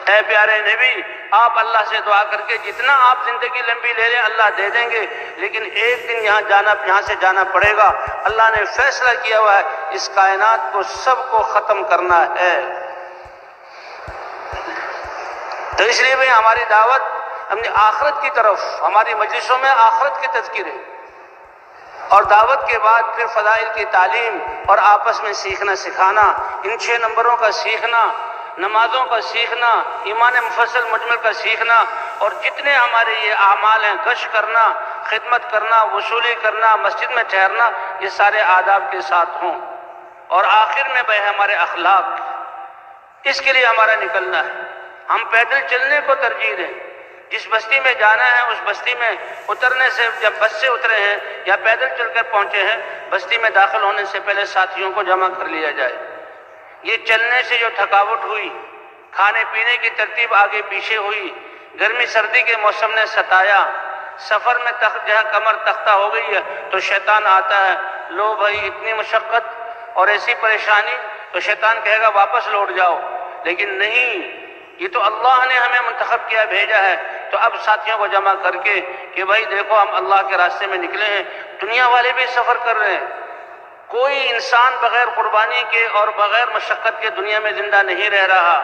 اے پیارے نبی، آپ اللہ سے دعا کر کے جتنا آپ زندگی لمبی لے لیں اللہ دے دیں گے، لیکن ایک دن یہاں سے جانا پڑے گا۔ اللہ نے فیصلہ کیا ہوا ہے اس کائنات کو سب کو ختم کرنا ہے۔ تو اس لیے بھی ہماری دعوت اپنی آخرت کی طرف، ہماری مجلسوں میں آخرت کے تذکرے، اور دعوت کے بعد پھر فضائل کی تعلیم اور آپس میں سیکھنا سکھانا، ان 6 نمبروں کا سیکھنا، نمازوں کا سیکھنا، ایمان مفصل مجمل کا سیکھنا، اور جتنے ہمارے یہ اعمال ہیں، گشت کرنا، خدمت کرنا، وصولی کرنا، مسجد میں ٹھہرنا، یہ سارے آداب کے ساتھ ہوں۔ اور آخر میں بھائی ہمارے اخلاق، اس کے لیے ہمارا نکلنا ہے۔ ہم پیدل چلنے کو ترجیح دیں، جس بستی میں جانا ہے اس بستی میں اترنے سے، جب بس سے اترے ہیں یا پیدل چل کر پہنچے ہیں، بستی میں داخل ہونے سے پہلے ساتھیوں کو جمع کر لیا جائے۔ یہ چلنے سے جو تھکاوٹ ہوئی، کھانے پینے کی ترتیب آگے پیچھے ہوئی، گرمی سردی کے موسم نے ستایا، سفر میں جہاں کمر تختہ ہو گئی ہے تو شیطان آتا ہے، لو بھائی اتنی مشقت اور ایسی پریشانی، تو شیطان کہے گا واپس لوٹ جاؤ، لیکن نہیں، یہ تو اللہ نے ہمیں منتخب کیا، بھیجا ہے۔ تو اب ساتھیوں کو جمع کر کے کہ بھائی دیکھو ہم اللہ کے راستے میں نکلے ہیں، دنیا والے بھی سفر کر رہے ہیں، کوئی انسان بغیر قربانی کے اور بغیر مشقت کے دنیا میں زندہ نہیں رہ رہا۔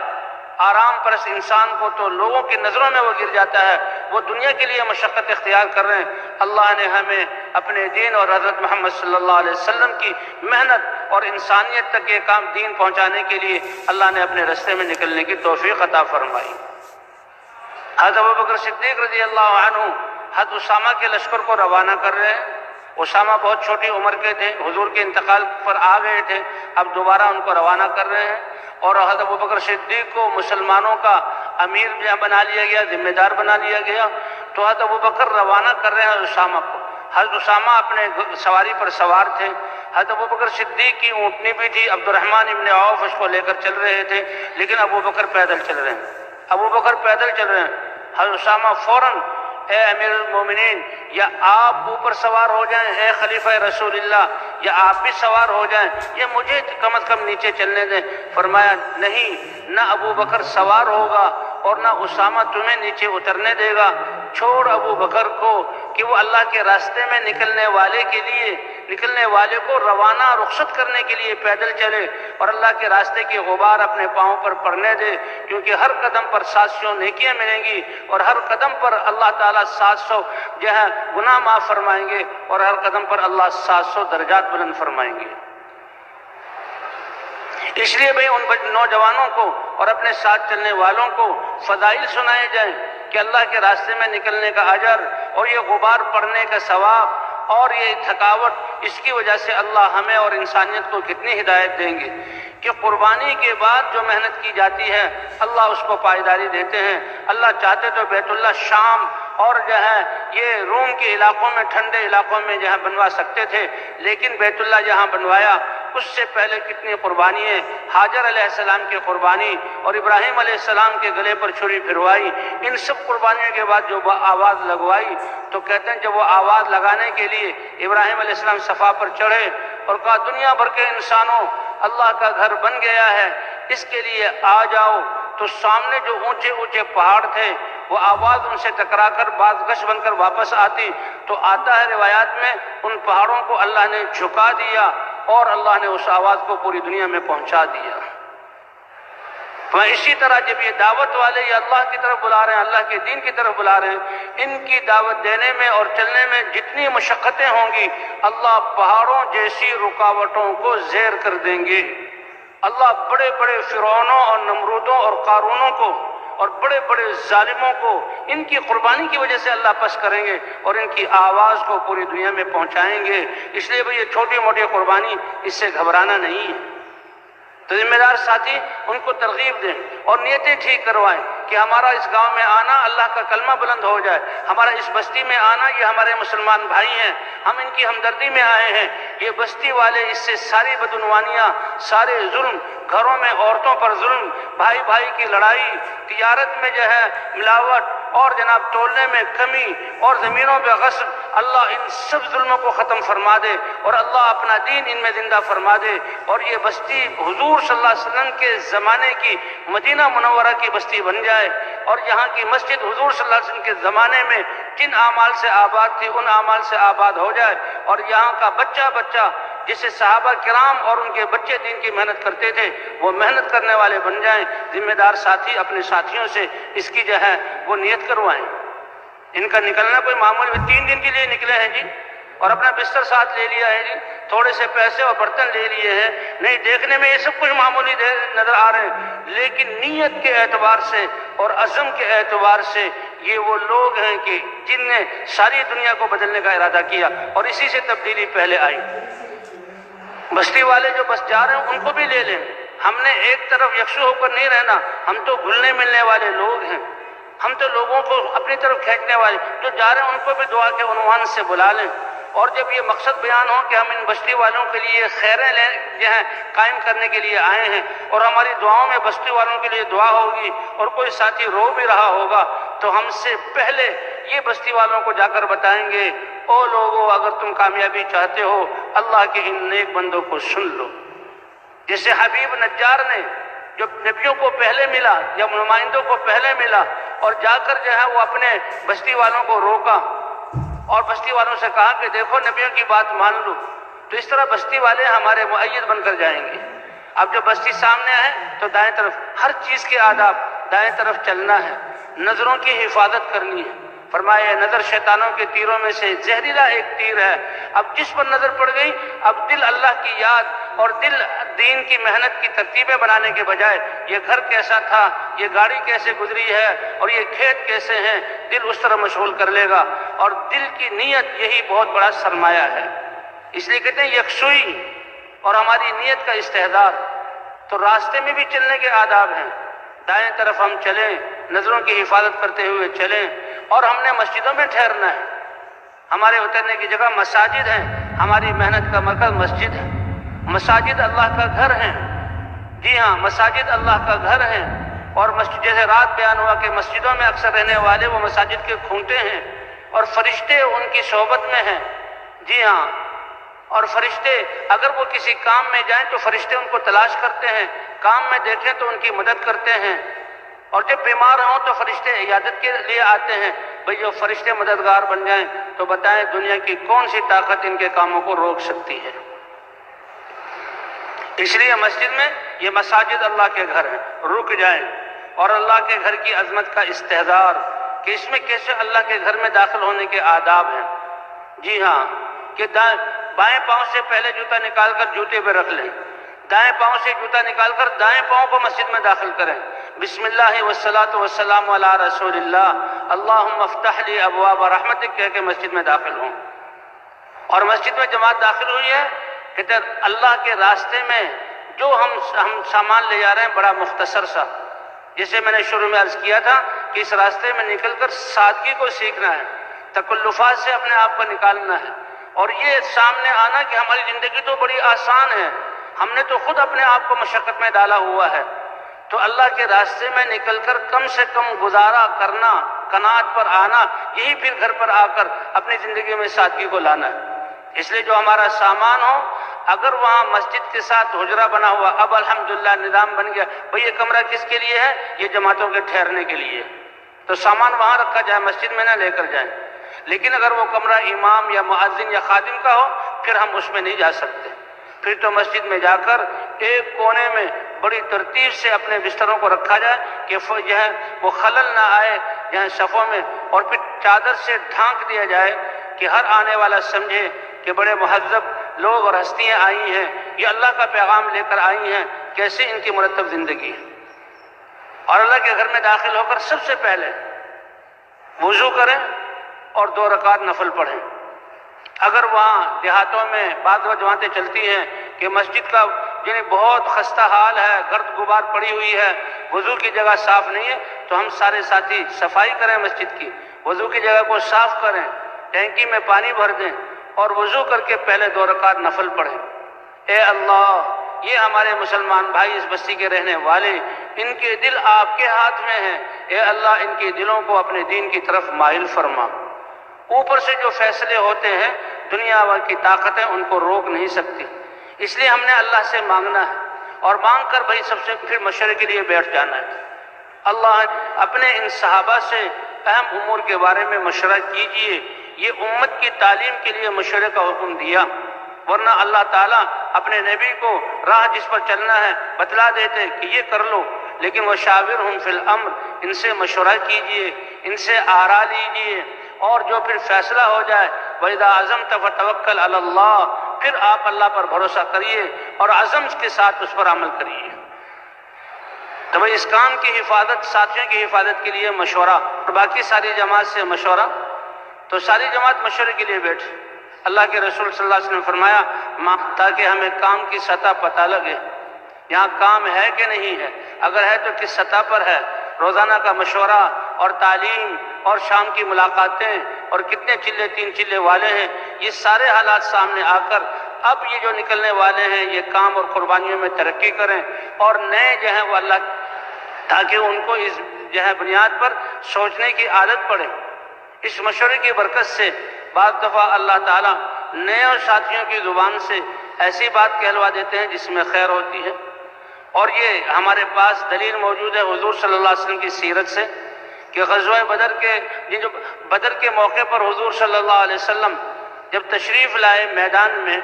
آرام پرست انسان کو تو لوگوں کی نظروں میں وہ گر جاتا ہے، وہ دنیا کے لیے مشقت اختیار کر رہے ہیں۔ اللہ نے ہمیں اپنے دین اور حضرت محمد صلی اللہ علیہ وسلم کی محنت اور انسانیت تک یہ کام دین پہنچانے کے لیے اللہ نے اپنے راستے میں نکلنے کی توفیق عطا فرمائی۔ حضرت ابوبکر صدیق رضی اللہ عنہ حضرت اسامہ کے لشکر کو روانہ کر رہے ہیں۔ اسامہ بہت چھوٹی عمر کے تھے، حضور کے انتقال پر آ گئے تھے، اب دوبارہ ان کو روانہ کر رہے ہیں، اور حضرت ابوبکر صدیق کو مسلمانوں کا امیر بنا لیا گیا، ذمہ دار بنا لیا گیا۔ تو حضرت ابوبکر روانہ کر رہے ہیں اسامہ کو۔ حضرت اسامہ اپنے سواری پر سوار تھے، حضرت ابوبکر صدیق کی اونٹنی بھی تھی، عبد الرحمن ابن عوف اس کو لے کر چل رہے تھے، لیکن ابوبکر پیدل چل رہے ہیں، ابوبکر پیدل چل رہے ہیں۔ حضرت اسامہ فوراً، اے امیر المومنین، یا آپ اوپر سوار ہو جائیں، اے خلیفہ رسول اللہ، یا آپ بھی سوار ہو جائیں، یا مجھے کم از کم نیچے چلنے دیں۔ فرمایا نہیں، نہ ابوبکر سوار ہوگا اور نہ اسامہ تمہیں نیچے اترنے دے گا۔ چھوڑ ابوبکر کو کہ وہ اللہ کے راستے میں نکلنے والے کو روانہ رخصت کرنے کے لیے پیدل چلے اور اللہ کے راستے کی غبار اپنے پاؤں پر پڑنے دے، کیونکہ ہر قدم پر 700 نیکیاں ملیں گی، اور ہر قدم پر اللہ تعالیٰ 700 جو ہے گناہ معاف فرمائیں گے، اور ہر قدم پر اللہ 700 درجات بلند فرمائیں گے۔ اس لیے بھئی ان نوجوانوں کو اور اپنے ساتھ چلنے والوں کو فضائل سنائے جائیں کہ اللہ کے راستے میں نکلنے کا اجر اور یہ غبار پڑنے کا ثواب اور یہ تھکاوٹ، اس کی وجہ سے اللہ ہمیں اور انسانیت کو کتنی ہدایت دیں گے کہ قربانی کے بعد جو محنت کی جاتی ہے اللہ اس کو پائیداری دیتے ہیں۔ اللہ چاہتے تو بیت اللہ شام اور جو ہے یہ روم کے علاقوں میں، ٹھنڈے علاقوں میں جہاں بنوا سکتے تھے، لیکن بیت اللہ جہاں بنوایا اس سے پہلے کتنی قربانیاں، حاجر علیہ السلام کی قربانی اور ابراہیم علیہ السلام کے گلے پر چھری پھروائی، ان سب قربانیوں کے بعد جو آواز لگوائی، تو کہتے ہیں جب وہ آواز لگانے کے لیے ابراہیم علیہ السلام صفا پر چڑھے اور کہا دنیا بھر کے انسانوں، اللہ کا گھر بن گیا ہے، اس کے لیے آ جاؤ، تو سامنے جو اونچے اونچے پہاڑ تھے وہ آواز ان سے ٹکرا کر باز گش بن کر واپس آتی، تو آتا ہے روایات میں ان پہاڑوں کو اللہ نے جھکا دیا اور اللہ نے اس آواز کو پوری دنیا میں پہنچا دیا۔ تو اسی طرح جب یہ دعوت والے یہ اللہ کی طرف بلا رہے ہیں، اللہ کے دین کی طرف بلا رہے ہیں، ان کی دعوت دینے میں اور چلنے میں جتنی مشقتیں ہوں گی اللہ پہاڑوں جیسی رکاوٹوں کو زیر کر دیں گے۔ اللہ بڑے بڑے فرعونوں اور نمرودوں اور قارونوں کو اور بڑے بڑے ظالموں کو ان کی قربانی کی وجہ سے اللہ پس کریں گے اور ان کی آواز کو پوری دنیا میں پہنچائیں گے۔ اس لیے یہ چھوٹی موٹی قربانی، اس سے گھبرانا نہیں ہے۔ تو ذمہ دار ساتھی ان کو ترغیب دیں اور نیتیں ٹھیک کروائیں کہ ہمارا اس گاؤں میں آنا اللہ کا کلمہ بلند ہو جائے، ہمارا اس بستی میں آنا یہ ہمارے مسلمان بھائی ہیں، ہم ان کی ہمدردی میں آئے ہیں۔ یہ بستی والے اس سے ساری بدعنوانیاں، سارے ظلم، گھروں میں عورتوں پر ظلم، بھائی بھائی کی لڑائی، تجارت میں جو ہے ملاوٹ اور جناب تولنے میں کمی اور زمینوں پہ غصب، اللہ ان سب ظلموں کو ختم فرما دے اور اللہ اپنا دین ان میں زندہ فرما دے، اور یہ بستی حضور صلی اللہ علیہ وسلم کے زمانے کی مدینہ منورہ کی بستی بن جائے، اور یہاں کی مسجد حضور صلی اللہ علیہ وسلم کے زمانے میں جن اعمال سے آباد تھی ان اعمال سے آباد ہو جائے، اور یہاں کا بچہ بچہ جسے صحابہ کرام اور ان کے بچے دین کی محنت کرتے تھے وہ محنت کرنے والے بن جائیں۔ ذمہ دار ساتھی اپنے ساتھیوں سے اس کی جو ہے وہ نیت کروائیں۔ ان کا نکلنا کوئی معمولی 3 دن کے لیے نکلے ہیں جی، اور اپنا بستر ساتھ لے لیا ہے جی، تھوڑے سے پیسے اور برتن لے لیے ہیں، نہیں دیکھنے میں یہ سب کچھ معمولی نظر آ رہے ہیں، لیکن نیت کے اعتبار سے اور عزم کے اعتبار سے یہ وہ لوگ ہیں کہ جن نے ساری دنیا کو بدلنے کا ارادہ کیا، اور اسی سے تبدیلی پہلے آئی۔ بستی والے جو بس جا رہے ہیں ان کو بھی لے لیں، ہم نے ایک طرف یکسو ہو کر نہیں رہنا، ہم تو گھلنے ملنے والے لوگ ہیں، ہم تو لوگوں کو اپنی طرف کھینچنے والے، جو جا رہے ہیں ان کو بھی دعا کے عنوان سے بلا لیں، اور جب یہ مقصد بیان ہو کہ ہم ان بستی والوں کے لیے خیریں جو ہیں قائم کرنے کے لیے آئے ہیں، اور ہماری دعاؤں میں بستی والوں کے لیے دعا ہوگی، اور کوئی ساتھی رو بھی رہا ہوگا تو ہم سے پہلے یہ بستی والوں کو جا کر بتائیں گے، او لوگو اگر تم کامیابی چاہتے ہو اللہ کے ان نیک بندوں کو سن لو۔ جیسے حبیب نجار نے جو نبیوں کو پہلے ملا یا نمائندوں کو پہلے ملا اور جا کر جو ہے وہ اپنے بستی والوں کو روکا اور بستی والوں سے کہا کہ دیکھو نبیوں کی بات مان لو، تو اس طرح بستی والے ہمارے مؤید بن کر جائیں گے۔ اب جو بستی سامنے ہے تو دائیں طرف ہر چیز کے آداب، دائیں طرف چلنا ہے، نظروں کی حفاظت کرنی ہے۔ فرمایا نظر شیطانوں کے تیروں میں سے زہریلا ایک تیر ہے۔ اب جس پر نظر پڑ گئی اب دل اللہ کی یاد اور دل دین کی محنت کی ترتیبیں بنانے کے بجائے یہ گھر کیسا تھا، یہ گاڑی کیسے گزری ہے اور یہ کھیت کیسے ہیں، دل اس طرح مشغول کر لے گا، اور دل کی نیت یہی بہت بڑا سرمایہ ہے۔ اس لیے کہتے ہیں یکسوئی اور ہماری نیت کا استحضار۔ تو راستے میں بھی چلنے کے آداب ہیں، دائیں طرف ہم چلیں، نظروں کی حفاظت کرتے ہوئے چلیں، اور ہم نے مسجدوں میں ٹھہرنا ہے۔ ہمارے اترنے کی جگہ مساجد ہیں، ہماری محنت کا مرکز مسجد ہے۔ مساجد اللہ کا گھر ہیں، جی ہاں، مساجد اللہ کا گھر ہیں۔ اور مسجد، جیسے رات بیان ہوا کہ مسجدوں میں اکثر رہنے والے وہ مساجد کے کھونٹے ہیں، اور فرشتے ان کی صحبت میں ہیں، جی ہاں۔ اور فرشتے اگر وہ کسی کام میں جائیں تو فرشتے ان کو تلاش کرتے ہیں، کام میں دیکھیں تو ان کی مدد کرتے ہیں، اور جب بیمار ہوں تو فرشتے عیادت کے لیے آتے ہیں۔ بھئی جو فرشتے مددگار بن جائیں تو بتائیں دنیا کی کون سی طاقت ان کے کاموں کو روک سکتی ہے۔ اس لیے مسجد میں، یہ مساجد اللہ کے گھر ہیں، رک جائیں، اور اللہ کے گھر کی عظمت کا استحضار کہ اس میں کیسے اللہ کے گھر میں داخل ہونے کے آداب ہیں، جی ہاں، کہ بائیں پاؤں سے پہلے جوتا نکال کر جوتے پہ رکھ لیں، دائیں پاؤں سے جوتا نکال کر دائیں پاؤں کو مسجد میں داخل کریں، بسم اللہ والصلاۃ والسلام علی رسول اللہ، اللہم افتح لی ابواب رحمتک کہہ کے مسجد میں داخل ہوں۔ اور مسجد میں جماعت داخل ہوئی ہے، کہتے ہیں اللہ کے راستے میں جو ہم سامان لے جا رہے ہیں بڑا مختصر سا، جیسے میں نے شروع میں عرض کیا تھا کہ اس راستے میں نکل کر سادگی کو سیکھنا ہے، تکلفات سے اپنے آپ کو نکالنا ہے، اور یہ سامنے آنا کہ ہماری زندگی تو بڑی آسان ہے، ہم نے تو خود اپنے آپ کو مشقت میں ڈالا ہوا ہے، تو اللہ کے راستے میں نکل کر کم سے کم گزارا کرنا، قناعت پر آنا، یہی پھر گھر پر آ کر اپنی زندگی میں سادگی کو لانا ہے۔ اس لیے جو ہمارا سامان ہو، اگر وہاں مسجد کے ساتھ حجرہ بنا ہوا، اب الحمدللہ نظام بن گیا، بھئی یہ کمرہ کس کے لیے ہے؟ یہ جماعتوں کے ٹھہرنے کے لیے، تو سامان وہاں رکھا جائے، مسجد میں نہ لے کر جائیں۔ لیکن اگر وہ کمرہ امام یا مؤذن یا خادم کا ہو، پھر ہم اس میں نہیں جا سکتے، پھر تو مسجد میں جا کر ایک کونے میں بڑی ترتیب سے اپنے بستروں کو رکھا جائے کہ وہ خلل نہ آئے جہاں صفوں میں، اور پھر چادر سے ڈھانک دیا جائے کہ ہر آنے والا سمجھے کہ بڑے مہذب لوگ اور ہستیاں آئی ہیں، یہ اللہ کا پیغام لے کر آئی ہیں، کیسے ان کی مرتب زندگی ہے۔ اور اللہ کے گھر میں داخل ہو کر سب سے پہلے وضو کریں اور 2 رکعت نفل پڑھیں۔ اگر وہاں دیہاتوں میں بعض جماعتیں چلتی ہیں کہ مسجد کا یعنی بہت خستہ حال ہے، گرد غبار پڑی ہوئی ہے، وضو کی جگہ صاف نہیں ہے، تو ہم سارے ساتھی صفائی کریں مسجد کی، وضو کی جگہ کو صاف کریں، ٹینکی میں پانی بھر دیں، اور وضو کر کے پہلے 2 رکعت نفل پڑھیں۔ اے اللہ، یہ ہمارے مسلمان بھائی اس بستی کے رہنے والے، ان کے دل آپ کے ہاتھ میں ہیں، اے اللہ ان کے دلوں کو اپنے دین کی طرف مائل فرما۔ اوپر سے جو فیصلے ہوتے ہیں دنیا کی طاقتیں ان کو روک نہیں سکتی، اس لیے ہم نے اللہ سے مانگنا ہے، اور مانگ کر بھائی سب سے پھر مشورے کے لیے بیٹھ جانا ہے۔ اللہ اپنے ان صحابہ سے اہم امور کے بارے میں مشورہ کیجئے، یہ امت کی تعلیم کے لیے مشورے کا حکم دیا، ورنہ اللہ تعالیٰ اپنے نبی کو راہ جس پر چلنا ہے بتلا دیتے کہ یہ کر لو، لیکن وشاورہم فی الامر، ان سے مشورہ کیجئے، ان سے آراء لیجئے، اور جو پھر فیصلہ ہو جائے وَإِذَا عَزَمْتَ فَتَوَكَّلْ عَلَى اللَّهِ، پھر آپ اللہ پر بھروسہ کریے اور عزم کے ساتھ اس پر عمل کریے۔ تو بھئی اس کام کی حفاظت، ساتھیوں کی حفاظت کے لیے مشورہ، اور باقی ساری جماعت سے مشورہ، تو ساری جماعت مشورے کے لیے بیٹھے۔ اللہ کے رسول صلی اللہ علیہ وسلم نے فرمایا تاکہ ہمیں کام کی سطح پتہ لگے، یہاں کام ہے کہ نہیں ہے، اگر ہے تو کس سطح پر ہے، روزانہ کا مشورہ اور تعلیم اور شام کی ملاقاتیں اور کتنے چلے 3 چلے والے ہیں، یہ سارے حالات سامنے آ کر اب یہ جو نکلنے والے ہیں یہ کام اور قربانیوں میں ترقی کریں، اور نئے جو ہیں وہ اللہ، تاکہ ان کو اس جو ہے بنیاد پر سوچنے کی عادت پڑے۔ اس مشورے کی برکت سے بعض دفعہ اللہ تعالیٰ نئے اور ساتھیوں کی زبان سے ایسی بات کہلوا دیتے ہیں جس میں خیر ہوتی ہے، اور یہ ہمارے پاس دلیل موجود ہے حضور صلی اللہ علیہ وسلم کی سیرت سے کہ غزوہ بدر کے موقع پر حضور صلی اللہ علیہ وسلم جب تشریف لائے میدان میں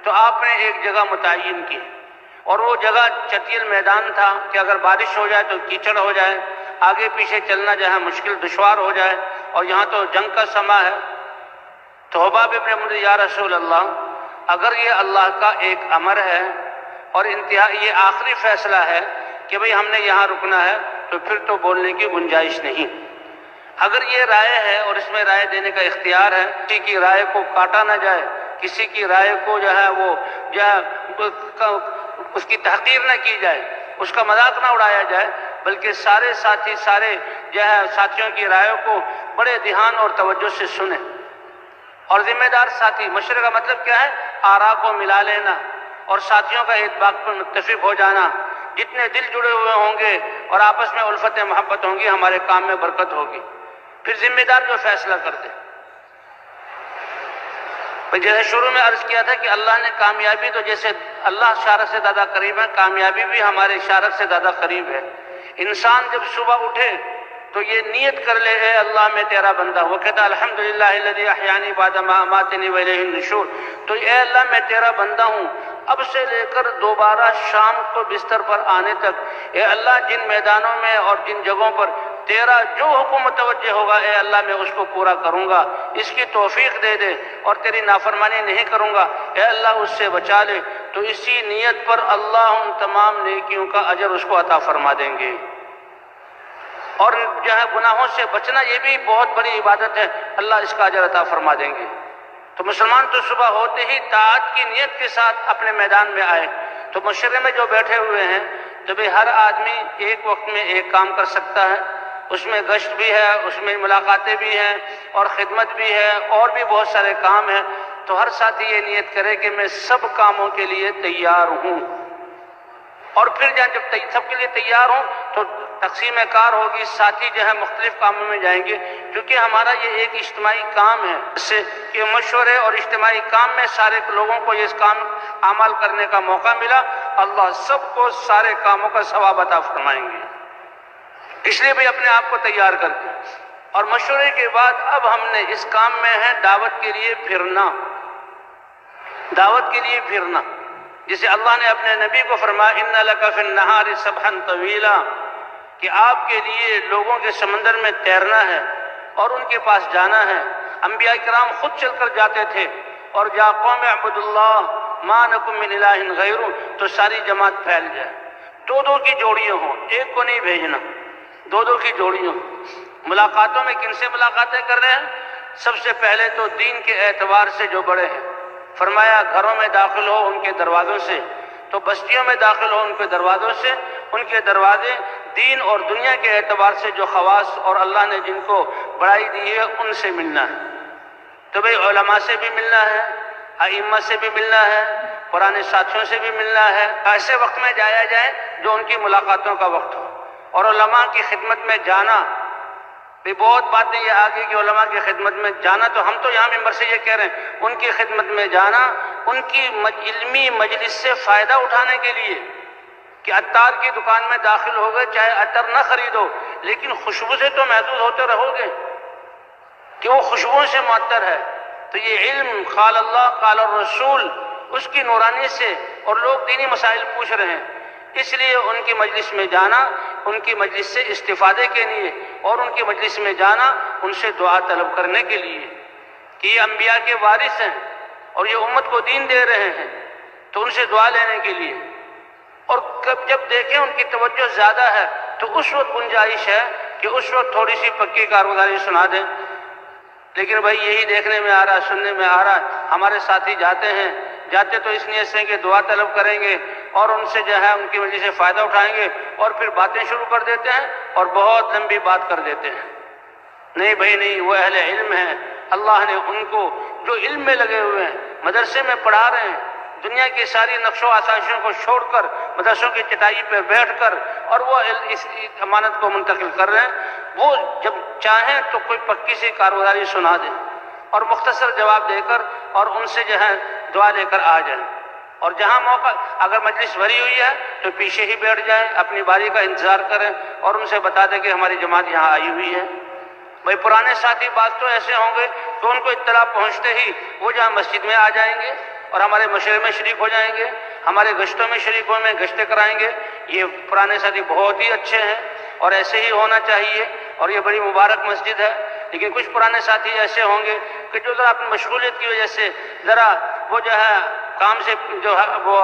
تو آپ نے ایک جگہ متعین کی، اور وہ جگہ چٹیل میدان تھا کہ اگر بارش ہو جائے تو کیچڑ ہو جائے، آگے پیچھے چلنا جو ہے مشکل دشوار ہو جائے، اور یہاں تو جنگ کا سما ہے۔ تو حباب ابن منذر، یا رسول اللہ، اگر یہ اللہ کا ایک امر ہے اور یہ آخری فیصلہ ہے کہ بھئی ہم نے یہاں رکنا ہے، تو پھر تو بولنے کی گنجائش نہیں۔ اگر یہ رائے ہے اور اس میں رائے دینے کا اختیار ہے، کسی کی رائے کو کاٹا نہ جائے، کسی کی رائے کو اس کی تحقیر نہ کی جائے، اس کا مذاق نہ اڑایا جائے، بلکہ سارے ساتھیوں کی رائے کو بڑے دھیان اور توجہ سے سنیں۔ اور ذمہ دار ساتھی، مشورے کا مطلب کیا ہے؟ آراء کو ملا لینا اور ساتھیوں کا اتفاق پر متفق ہو جانا۔ جتنے دل جڑے ہوئے ہوں گے اور آپس میں الفت محبت ہوں گی، ہمارے کام میں برکت ہوگی۔ پھر ذمہ دار جو فیصلہ کر دے، جیسے شروع میں عرض کیا تھا کہ اللہ نے کامیابی تو جیسے اللہ شارک سے زیادہ قریب ہے، کامیابی بھی ہمارے شارک سے زیادہ قریب ہے۔ انسان جب صبح اٹھے تو یہ نیت کر لے، اے اللہ میں تیرا بندہ، وہ کہتا الحمدللہ الذی احیانی بعد ما اماتنی والیہ النشور، تو اے اللہ میں تیرا بندہ ہوں اب سے لے کر دوبارہ شام کو بستر پر آنے تک۔ اے اللہ جن میدانوں میں اور جن جگہوں پر تیرا جو حکم متوجہ ہوگا، اے اللہ میں اس کو پورا کروں گا، اس کی توفیق دے دے، اور تیری نافرمانی نہیں کروں گا، اے اللہ اس سے بچا لے۔ تو اسی نیت پر اللہ ان تمام نیکیوں کا اجر اس کو عطا فرما دیں گے۔ اور گناہوں سے بچنا یہ بھی بہت بڑی عبادت ہے، اللہ اس کا اجر عطا فرما دیں گے۔ تو مسلمان تو صبح ہوتے ہی طاعت کی نیت کے ساتھ اپنے میدان میں آئے۔ تو مشورے میں جو بیٹھے ہوئے ہیں، جب ہر آدمی ایک وقت میں ایک کام کر سکتا ہے، اس میں گشت بھی ہے، اس میں ملاقاتیں بھی ہیں، اور خدمت بھی ہے، اور بھی بہت سارے کام ہیں، تو ہر ساتھی یہ نیت کرے کہ میں سب کاموں کے لیے تیار ہوں۔ اور پھر جب سب کے لیے تیار ہوں تو تقسیم کار ہوگی، ساتھی مختلف کاموں میں جائیں گے، کیونکہ ہمارا یہ ایک اجتماعی کام ہے، اس سے کہ مشورے اور اجتماعی کام میں سارے لوگوں کو یہ کام عمل کرنے کا موقع ملا، اللہ سب کو سارے کاموں کا ثواب عطا فرمائیں گے۔ اس لیے بھی اپنے آپ کو تیار کر کے، اور مشورے کے بعد اب ہم نے اس کام میں ہے دعوت کے لیے پھرنا، دعوت کے لیے پھرنا، جسے اللہ نے اپنے نبی کو فرمایا ان لک فی النہار سبحا طویلا، کہ آپ کے لیے لوگوں کے سمندر میں تیرنا ہے اور ان کے پاس جانا ہے۔ انبیاء کرام خود چل کر جاتے تھے، اور یا قوم اعبدوا اللہ ما لکم من الہ غیرہ، تو ساری جماعت پھیل جائے، دو دو کی جوڑیاں ہوں، ایک کو نہیں بھیجنا، دو دو کی جوڑیاں ہوں۔ ملاقاتوں میں کن سے ملاقاتیں کر رہے ہیں؟ سب سے پہلے تو دین کے اعتبار سے جو بڑے ہیں، فرمایا گھروں میں داخل ہو ان کے دروازوں سے، تو بستیوں میں داخل ہو ان کے دروازوں سے، ان کے دروازے دین اور دنیا کے اعتبار سے جو خواص اور اللہ نے جن کو بڑائی دی ہے ان سے ملنا ہے۔ تو بھئی علماء سے بھی ملنا ہے، ائمہ سے بھی ملنا ہے، پرانے ساتھیوں سے بھی ملنا ہے۔ ایسے وقت میں جایا جائے جو ان کی ملاقاتوں کا وقت ہو، اور علماء کی خدمت میں جانا بھی بہت باتیں یہ آگے کہ علماء کی خدمت میں جانا، تو ہم تو یہاں ممبر سے یہ کہہ رہے ہیں ان کی خدمت میں جانا، ان کی علمی مجلس سے فائدہ اٹھانے کے لیے، کہ عطار کی دکان میں داخل ہو گئے، چاہے عطر نہ خریدو لیکن خوشبو سے تو محظوظ ہوتے رہو گے کہ وہ خوشبو سے معطر ہے۔ تو یہ علم قال اللہ قال الرسول، اس کی نورانی سے، اور لوگ دینی مسائل پوچھ رہے ہیں، اس لیے ان کی مجلس میں جانا، ان کی مجلس سے استفادے کے لیے، اور ان کی مجلس میں جانا ان سے دعا طلب کرنے کے لیے، کہ یہ انبیاء کے وارث ہیں اور یہ امت کو دین دے رہے ہیں، تو ان سے دعا لینے کے لیے۔ اور جب دیکھیں ان کی توجہ زیادہ ہے تو اس وقت گنجائش ہے کہ اس وقت تھوڑی سی پکی کارگزاری سنا دیں۔ لیکن بھائی یہی دیکھنے میں آ رہا ہے، سننے میں آ رہا ہے، ہمارے ساتھی جاتے تو اس نیت سے کہ دعا طلب کریں گے اور ان سے ان کی وجہ سے فائدہ اٹھائیں گے، اور پھر باتیں شروع کر دیتے ہیں اور بہت لمبی بات کر دیتے ہیں۔ نہیں بھائی نہیں، وہ اہل علم ہیں، اللہ نے ان کو جو علم میں لگے ہوئے ہیں، مدرسے میں پڑھا رہے ہیں، دنیا کی ساری نقش و آسائشوں کو چھوڑ کر مدرسوں کی چٹائی پہ بیٹھ کر اور وہ اس امانت کو منتقل کر رہے ہیں، وہ جب چاہیں تو کوئی پکی سی کارگزاری سنا دیں اور مختصر جواب دے کر اور ان سے دعا لے کر آ جائیں، اور جہاں موقع اگر مجلس بھری ہوئی ہے تو پیچھے ہی بیٹھ جائیں، اپنی باری کا انتظار کریں اور ان سے بتا دیں کہ ہماری جماعت یہاں آئی ہوئی ہے۔ بھائی پرانے ساتھی بات تو ایسے ہوں گے کہ ان کو اطلاع پہنچتے ہی وہ جہاں مسجد میں آ جائیں گے اور ہمارے مشورے میں شریک ہو جائیں گے، ہمارے گشتوں میں شریک ہونے میں گشتیں کرائیں گے۔ یہ پرانے ساتھی بہت ہی اچھے ہیں اور ایسے ہی ہونا چاہیے، اور یہ بڑی مبارک مسجد ہے۔ لیکن کچھ پرانے ساتھی ایسے ہوں گے کہ جو ذرا اپنی مشغولیت کی وجہ سے ذرا وہ کام سے وہ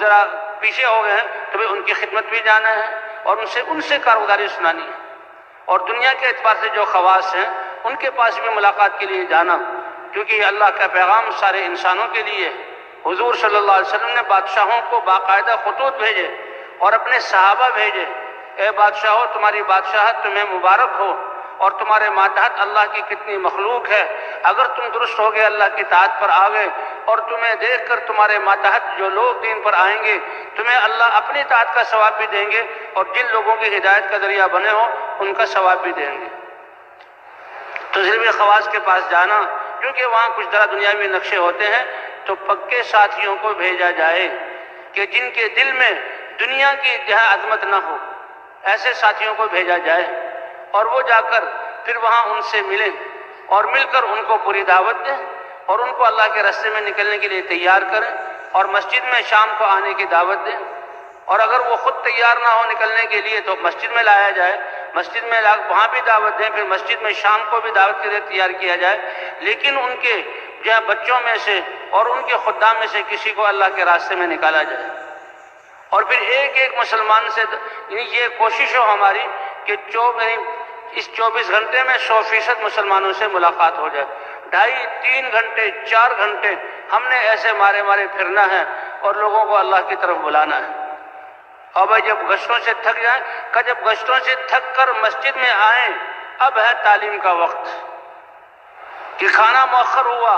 ذرا پیچھے ہو گئے ہیں، تو ان کی خدمت بھی جانا ہے اور ان سے کارگزاری سنانی ہے۔ اور دنیا کے اعتبار سے جو خواص ہیں ان کے پاس بھی ملاقات کے لیے جانا، کیونکہ یہ اللہ کا پیغام سارے انسانوں کے لیے۔ حضور صلی اللہ علیہ وسلم نے بادشاہوں کو باقاعدہ خطوط بھیجے اور اپنے صحابہ بھیجے، اے بادشاہو تمہاری بادشاہت تمہیں مبارک ہو، اور تمہارے ماتحت اللہ کی کتنی مخلوق ہے، اگر تم درست ہو گئے اللہ کی اطاعت پر آ گئے، اور تمہیں دیکھ کر تمہارے ماتحت جو لوگ دین پر آئیں گے تمہیں اللہ اپنی اطاعت کا ثواب بھی دیں گے، اور جن لوگوں کی ہدایت کا ذریعہ بنے ہو ان کا ثواب بھی دیں گے۔ تو ذریعہ خواص کے پاس جانا، کیونکہ وہاں کچھ ذرا دنیاوی نقشے ہوتے ہیں، تو پکے ساتھیوں کو بھیجا جائے کہ جن کے دل میں دنیا کی عظمت نہ ہو، ایسے ساتھیوں کو بھیجا جائے، اور وہ جا کر پھر وہاں ان سے ملیں اور مل کر ان کو پوری دعوت دیں اور ان کو اللہ کے راستے میں نکلنے کے لیے تیار کریں، اور مسجد میں شام کو آنے کی دعوت دیں، اور اگر وہ خود تیار نہ ہو نکلنے کے لیے تو مسجد میں لایا جائے، مسجد میں وہاں بھی دعوت دیں، پھر مسجد میں شام کو بھی دعوت کے لیے تیار کیا جائے، لیکن ان کے بچوں میں سے اور ان کے خدام میں سے کسی کو اللہ کے راستے میں نکالا جائے، اور پھر ایک ایک مسلمان سے یہ کوشش ہو ہماری کہ اس 24 گھنٹے میں 100% مسلمانوں سے ملاقات ہو جائے، 2.5 3 گھنٹے 4 گھنٹے ہم نے ایسے مارے پھرنا ہے اور لوگوں کو اللہ کی طرف بلانا ہے۔ اور بھائی جب گشتوں سے تھک جائیں، جب گشتوں سے تھک کر مسجد میں آئیں، اب ہے تعلیم کا وقت، کہ کھانا مؤخر ہوا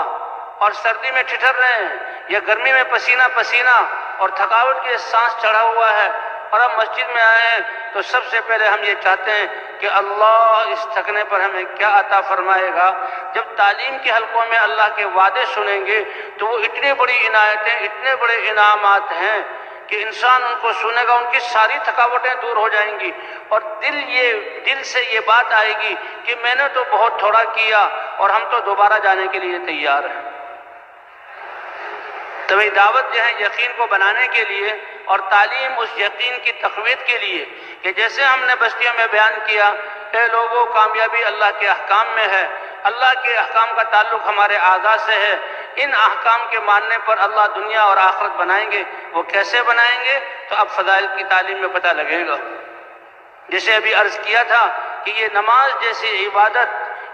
اور سردی میں ٹھٹر رہے ہیں یا گرمی میں پسینہ اور تھکاوٹ کی سانس چڑھا ہوا ہے، اور اب مسجد میں آئے ہیں، تو سب سے پہلے ہم یہ چاہتے ہیں کہ اللہ اس تھکنے پر ہمیں کیا عطا فرمائے گا۔ جب تعلیم کے حلقوں میں اللہ کے وعدے سنیں گے تو وہ اتنی بڑی عنایتیں، اتنے بڑے انعامات ہیں کہ انسان ان کو سنے گا، ان کی ساری تھکاوٹیں دور ہو جائیں گی، اور دل سے یہ بات آئے گی کہ میں نے تو بہت تھوڑا کیا اور ہم تو دوبارہ جانے کے لیے تیار ہیں۔ تو یہ دعوت جو ہے یقین کو بنانے کے لیے، اور تعلیم اس یقین کی تقویت کے لیے، کہ جیسے ہم نے بستیوں میں بیان کیا، اے لوگوں کامیابی اللہ کے احکام میں ہے، اللہ کے احکام کا تعلق ہمارے اعضاء سے ہے، ان احکام کے ماننے پر اللہ دنیا اور آخرت بنائیں گے۔ وہ کیسے بنائیں گے؟ تو اب فضائل کی تعلیم میں پتہ لگے گا۔ جیسے ابھی عرض کیا تھا کہ یہ نماز جیسی عبادت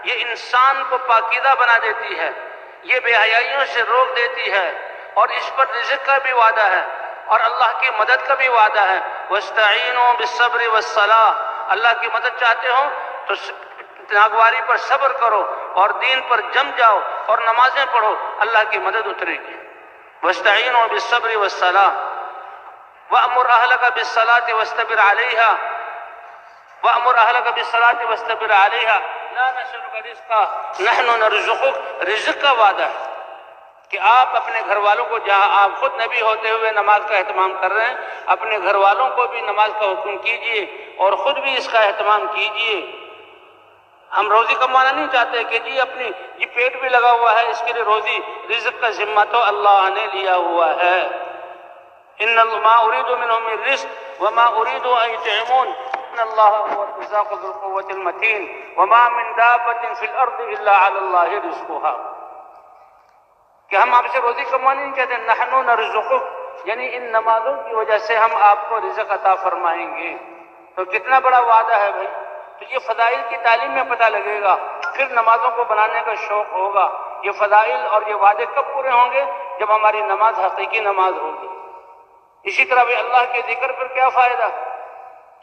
یہ انسان کو پاکیزہ بنا دیتی ہے، یہ بے حیائیوں سے روک دیتی ہے، اور اس پر رزق کا بھی وعدہ ہے اور اللہ کی مدد کا بھی وعدہ ہے۔ وَاسْتَعِينُوا بِالصَّبْرِ وَالصَّلَاةِ، اللہ کی مدد چاہتے ہو تو ناگواری پر صبر کرو اور دین پر جم جاؤ اور نمازیں پڑھو، اللہ کی مدد اترے گی۔ وَاسْتَعِينُوا بِالصَّبْرِ وَالصَّلَاةِ وَأْمُرْ أَهْلَكَ بِالصَّلَاةِ وَاسْتَبِرْ عَلَيْهَا وَأْمُرْ أَهْلَكَ بِالصَّلَاةِ وَاسْتَبِرْ عَلَيْهَا لَا نَسْأَلُكَ رِزْقًا نَحْنُ نَرْزُقُكَ، رزق کا وعدہ ہے کہ آپ اپنے گھر والوں کو، جہاں آپ خود نبی ہوتے ہوئے نماز کا اہتمام کر رہے ہیں، اپنے گھر والوں کو بھی نماز کا حکم کیجئے اور خود بھی اس کا اہتمام کیجئے۔ ہم روزی کمانا نہیں چاہتے کہ جی پیٹ بھی لگا ہوا ہے، اس کے لیے روزی رزق کا ذمہ تو اللہ نے لیا ہوا ہے۔ ان ما اريد منهم من رزق وما اريد ان يطعمون ان الله هو الرزاق ذو القوة المتين وما من دابة في الارض الا على الله رزقها، کہ ہم آپ سے روزی کمانے نہیں کہتے، نحن نرزقک، یعنی ان نمازوں کی وجہ سے ہم آپ کو رزق عطا فرمائیں گے۔ تو کتنا بڑا وعدہ ہے بھائی، تو یہ فضائل کی تعلیم میں پتہ لگے گا، پھر نمازوں کو بنانے کا شوق ہوگا۔ یہ فضائل اور یہ وعدے کب پورے ہوں گے؟ جب ہماری نماز حقیقی نماز ہوگی۔ اسی طرح بھی اللہ کے ذکر پر کیا فائدہ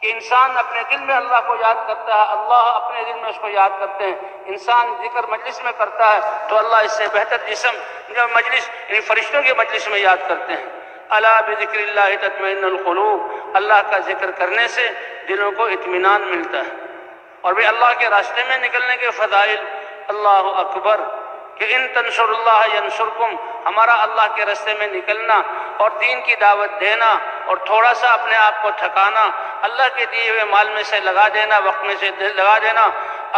کہ انسان اپنے دل میں اللہ کو یاد کرتا ہے، اللہ اپنے دل میں اس کو یاد کرتے ہیں۔ انسان ذکر مجلس میں کرتا ہے تو اللہ اس سے بہتر جسم مجلس یعنی فرشتوں کے مجلس میں یاد کرتے ہیں۔ الا بذکر اللہ تطمئن القلوب، اللہ کا ذکر کرنے سے دلوں کو اطمینان ملتا ہے۔ اور بھی اللہ کے راستے میں نکلنے کے فضائل، اللہ اکبر، کہ ان تنصر اللہ ینصرکم، ہمارا اللہ کے راستے میں نکلنا اور دین کی دعوت دینا اور تھوڑا سا اپنے آپ کو تھکانا، اللہ کے دیے ہوئے مال میں سے لگا دینا، وقت میں سے لگا دینا،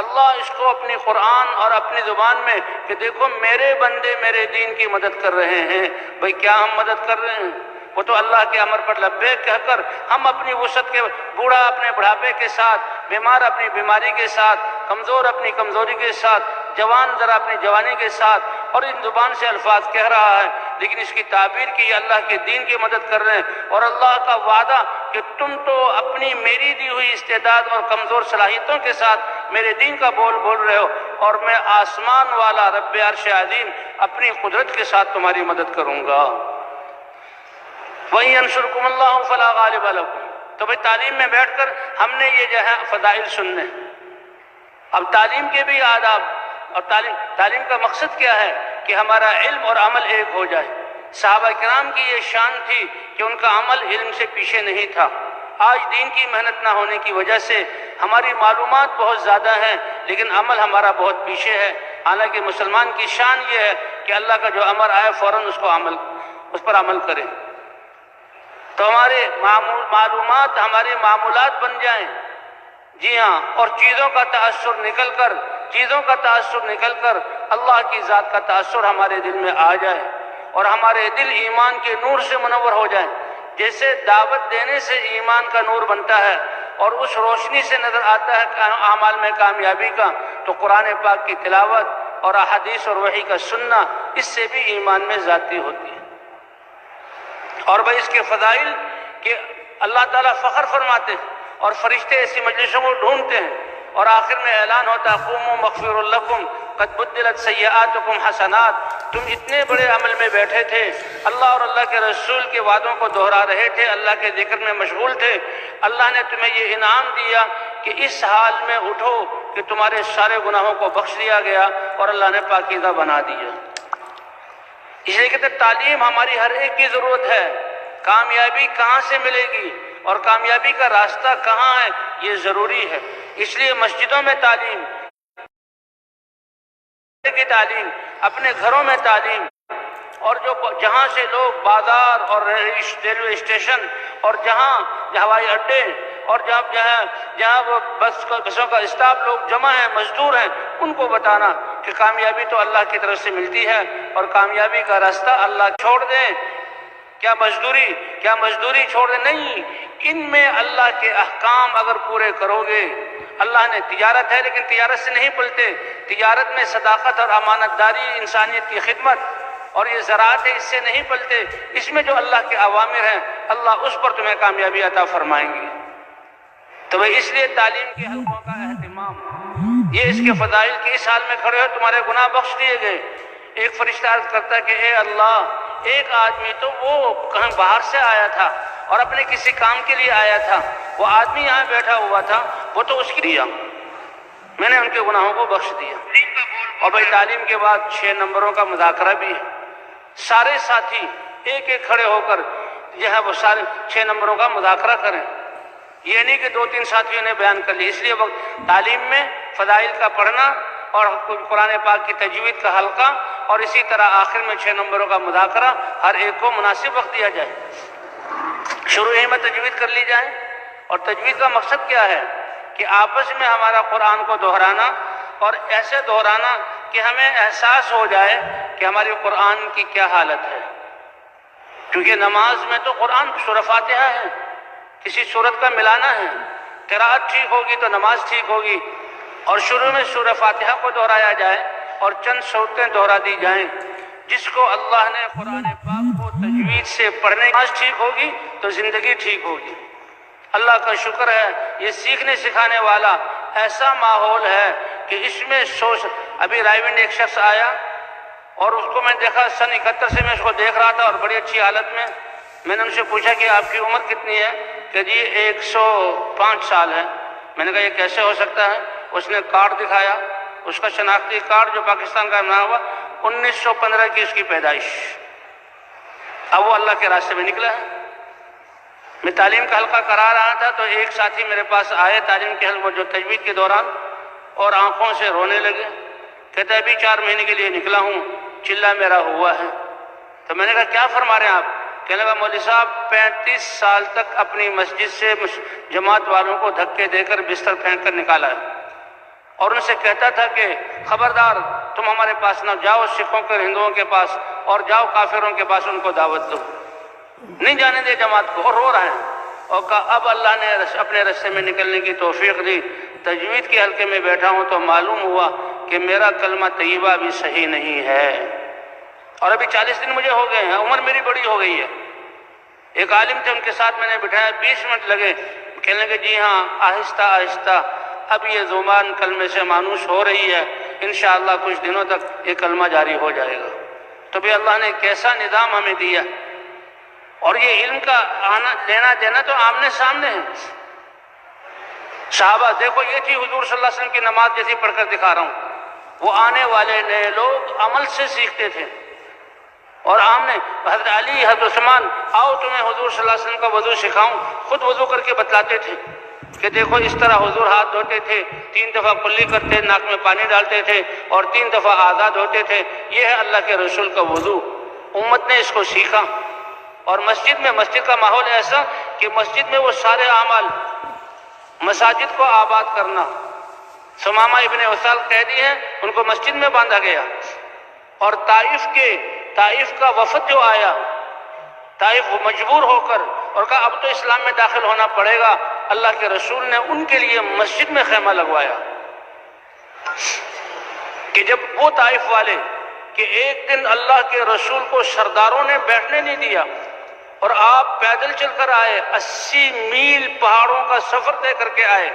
اللہ اس کو اپنی قرآن اور اپنی زبان میں کہ دیکھو میرے بندے میرے دین کی مدد کر رہے ہیں۔ بھئی کیا ہم مدد کر رہے ہیں؟ وہ تو اللہ کے امر پر لبیک کہہ کر ہم اپنی وسعت کے، بوڑھا اپنے بڑھاپے کے ساتھ، بیمار اپنی بیماری کے ساتھ، کمزور اپنی کمزوری کے ساتھ، جوان ذرا اپنی جوانی کے ساتھ، اور ان زبان سے الفاظ کہہ رہا ہے، لیکن اس کی تعبیر کی یہ اللہ کے دین کی مدد کر رہے ہیں، اور اللہ کا وعدہ کہ تم تو اپنی میری دی ہوئی استعداد اور کمزور صلاحیتوں کے ساتھ میرے دین کا بول رہے ہو، اور میں آسمان والا رب عرش عظیم اپنی قدرت کے ساتھ تمہاری مدد کروں گا۔ وَإِن يَنْصُرْكُمُ اللَّهُ فَلَا غَالِبَ لَكُمْ۔ تو بھئی تعلیم میں بیٹھ کر ہم نے یہ جو ہے فضائل سننے، اب تعلیم کے بھی آداب، اور تعلیم کا مقصد کیا ہے کہ ہمارا علم اور عمل ایک ہو جائے۔ صحابہ کرام کی یہ شان تھی کہ ان کا عمل علم سے پیچھے نہیں تھا۔ آج دین کی محنت نہ ہونے کی وجہ سے ہماری معلومات بہت زیادہ ہیں لیکن عمل ہمارا بہت پیچھے ہے، حالانکہ مسلمان کی شان یہ ہے کہ اللہ کا جو امر آئے فوراً اس پر عمل کرے، تو ہمارے معلومات ہمارے معمولات بن جائیں۔ جی ہاں، اور چیزوں کا تأثر نکل کر اللہ کی ذات کا تأثر ہمارے دل میں آ جائے، اور ہمارے دل ایمان کے نور سے منور ہو جائیں۔ جیسے دعوت دینے سے ایمان کا نور بنتا ہے اور اس روشنی سے نظر آتا ہے اعمال میں کامیابی کا، تو قرآن پاک کی تلاوت اور احادیث اور وحی کا سننا اس سے بھی ایمان میں ذاتی ہوتی ہے۔ اور بھائی اس کے فضائل کہ اللہ تعالیٰ فخر فرماتے ہیں اور فرشتے ایسی مجلسوں کو ڈھونڈتے ہیں، اور آخر میں اعلان ہوتا ہے قوموا مغفور لکم قد بدلت سیئاتکم حسنات۔ تم اتنے بڑے عمل میں بیٹھے تھے، اللہ اور اللہ کے رسول کے وعدوں کو دہرا رہے تھے، اللہ کے ذکر میں مشغول تھے، اللہ نے تمہیں یہ انعام دیا کہ اس حال میں اٹھو کہ تمہارے سارے گناہوں کو بخش دیا گیا اور اللہ نے پاکیزہ بنا دیا۔ اس لیے کہتے ہیں تعلیم ہماری ہر ایک کی ضرورت ہے۔ کامیابی کہاں سے ملے گی اور کامیابی کا راستہ کہاں ہے، یہ ضروری ہے۔ اس لیے مسجدوں میں تعلیم کی تعلیم، اپنے گھروں میں تعلیم، اور جہاں سے لوگ بازار اور ریلوے اسٹیشن اور جہاں ہوائی اڈے اور جہاں وہ بسوں کا اسٹاف لوگ جمع ہیں، مزدور ہیں، ان کو بتانا کہ کامیابی تو اللہ کی طرف سے ملتی ہے اور کامیابی کا راستہ اللہ چھوڑ دیں۔ کیا مزدوری چھوڑ دیں؟ نہیں، ان میں اللہ کے احکام اگر پورے کرو گے، اللہ نے تجارت ہے لیکن تجارت سے نہیں پلتے، تجارت میں صداقت اور امانت داری، انسانیت کی خدمت، اور یہ زراعت ہے، اس سے نہیں پلتے، اس میں جو اللہ کے اوامر ہیں اللہ اس پر تمہیں کامیابی عطا فرمائیں گے۔ تو بھئی اس لیے تعلیم کے حلقوں کا اہتمام، یہ اس کے فضائل کی اس حال میں کھڑے ہو تمہارے گناہ بخش دیے گئے۔ ایک فرشتہ عرض کرتا ہے کہ اے اللہ، ایک آدمی تو وہ کہیں باہر سے آیا تھا اور اپنے کسی کام کے لیے آیا تھا، وہ آدمی یہاں بیٹھا ہوا تھا، وہ تو اس کی دیا، میں نے ان کے گناہوں کو بخش دیا۔ اور بھئی تعلیم کے بعد 6 نمبروں کا مذاکرہ بھی ہے، سارے ساتھی ایک ایک کھڑے ہو کر جو ہے وہ سارے 6 نمبروں کا مذاکرہ کریں، یہ نہیں کہ 2-3 ساتھیوں نے بیان کر لی۔ اس لیے تعلیم میں فضائل کا پڑھنا اور قرآن پاک کی تجوید کا حلقہ، اور اسی طرح آخر میں 6 نمبروں کا مذاکرہ، ہر ایک کو مناسب وقت دیا جائے، شروع ہی میں تجوید کر لی جائے۔ اور تجوید کا مقصد کیا ہے کہ آپس میں ہمارا قرآن کو دہرانا، اور ایسے دہرانا کہ ہمیں احساس ہو جائے کہ ہماری قرآن کی کیا حالت ہے، کیونکہ نماز میں تو قرآن سورہ فاتحہ ہے، کسی سورت کا ملانا ہے، قرأت ٹھیک ہوگی تو نماز ٹھیک ہوگی، اور شروع میں سورہ فاتحہ کو دہرایا جائے اور چند صورتیں دہرا دی جائیں، جس کو اللہ نے قرآن پاک کو تجوید سے پڑھنے کی نماز ٹھیک ہوگی تو زندگی ٹھیک ہوگی۔ اللہ کا شکر ہے یہ سیکھنے سکھانے والا ایسا ماحول ہے کہ اس میں ابھی رائے ایک شخص آیا اور اس کو میں دیکھا سن 71 سے میں اس کو دیکھ رہا تھا اور بڑی اچھی حالت میں نے ان سے پوچھا کہ آپ کی عمر کتنی ہے؟ کہ جی 105 سال ہے۔ میں نے کہا یہ کیسے ہو سکتا ہے؟ اس نے کارڈ دکھایا، اس کا شناختی کارڈ جو پاکستان کا بنا ہوا، 1915 کی اس کی پیدائش۔ اب وہ اللہ کے راستے میں نکلا ہے۔ میں تعلیم کا حلقہ کرا رہا تھا تو ایک ساتھی میرے پاس آئے تعلیم کے حلقے جو تجوید کے دوران، اور آنکھوں سے رونے لگے، کہتے ابھی 4 مہینے کے لیے نکلا ہوں، چلہ میرا ہوا ہے۔ تو میں نے کہا کیا فرما رہے ہیں آپ؟ کہنے لگا مولوی صاحب 35 سال تک اپنی مسجد سے جماعت والوں کو دھکے دے کر بستر پھینک کر نکالا ہے، اور ان سے کہتا تھا کہ خبردار تم ہمارے پاس نہ جاؤ، سکھوں کے ہندوؤں کے پاس، اور جاؤ کافروں کے پاس ان کو دعوت دو، نہیں جانے دے جماعت کو، اور رو رہے ہیں۔ اور کہا اب اللہ نے اپنے رستے میں نکلنے کی توفیق دی، تجوید کے حلقے میں بیٹھا ہوں تو معلوم ہوا کہ میرا کلمہ طیبہ بھی صحیح نہیں ہے۔ اور ابھی 40 دن مجھے ہو گئے ہیں، عمر میری بڑی ہو گئی ہے۔ ایک عالم تھے، ان کے ساتھ میں نے بٹھایا، 20 منٹ لگے، کہنے لگے جی ہاں آہستہ آہستہ اب یہ زبان کلمے سے مانوس ہو رہی ہے، انشاءاللہ کچھ دنوں تک یہ کلمہ جاری ہو جائے گا۔ تو بھی اللہ نے کیسا نظام ہمیں دیا، اور یہ علم کا آنا لینا دینا تو آمنے سامنے ہے۔ صحابہ دیکھو، یہ تھی حضور صلی اللہ علیہ وسلم کی نماز جیسی پڑھ کر دکھا رہا ہوں، وہ آنے والے نئے لوگ عمل سے سیکھتے تھے، اور آمنے حضرت علی، حضرت عثمان، آؤ تمہیں حضور صلی اللہ علیہ وسلم کا وضو سکھاؤں، خود وضو کر کے بتلاتے تھے کہ دیکھو اس طرح حضور ہاتھ دھوتے تھے، 3 دفعہ کلی کرتے، ناک میں پانی ڈالتے تھے، اور 3 دفعہ آزاد ہوتے تھے۔ یہ ہے اللہ کے رسول کا وضو۔ امت نے اس کو سیکھا، اور مسجد کا ماحول ایسا کہ مسجد میں وہ سارے اعمال، مساجد کو آباد کرنا، ثمامہ ابن وسال قیدی ہیں، ان کو مسجد میں باندھا گیا، اور طائف کا وفد جو آیا، طائف مجبور ہو کر اور کہا اب تو اسلام میں داخل ہونا پڑے گا، اللہ کے رسول نے ان کے لیے مسجد میں خیمہ لگوایا، کہ جب وہ طائف والے کہ ایک دن اللہ کے رسول کو سرداروں نے بیٹھنے نہیں دیا، اور آپ پیدل چل کر آئے، 80 میل پہاڑوں کا سفر طے کر کے آئے،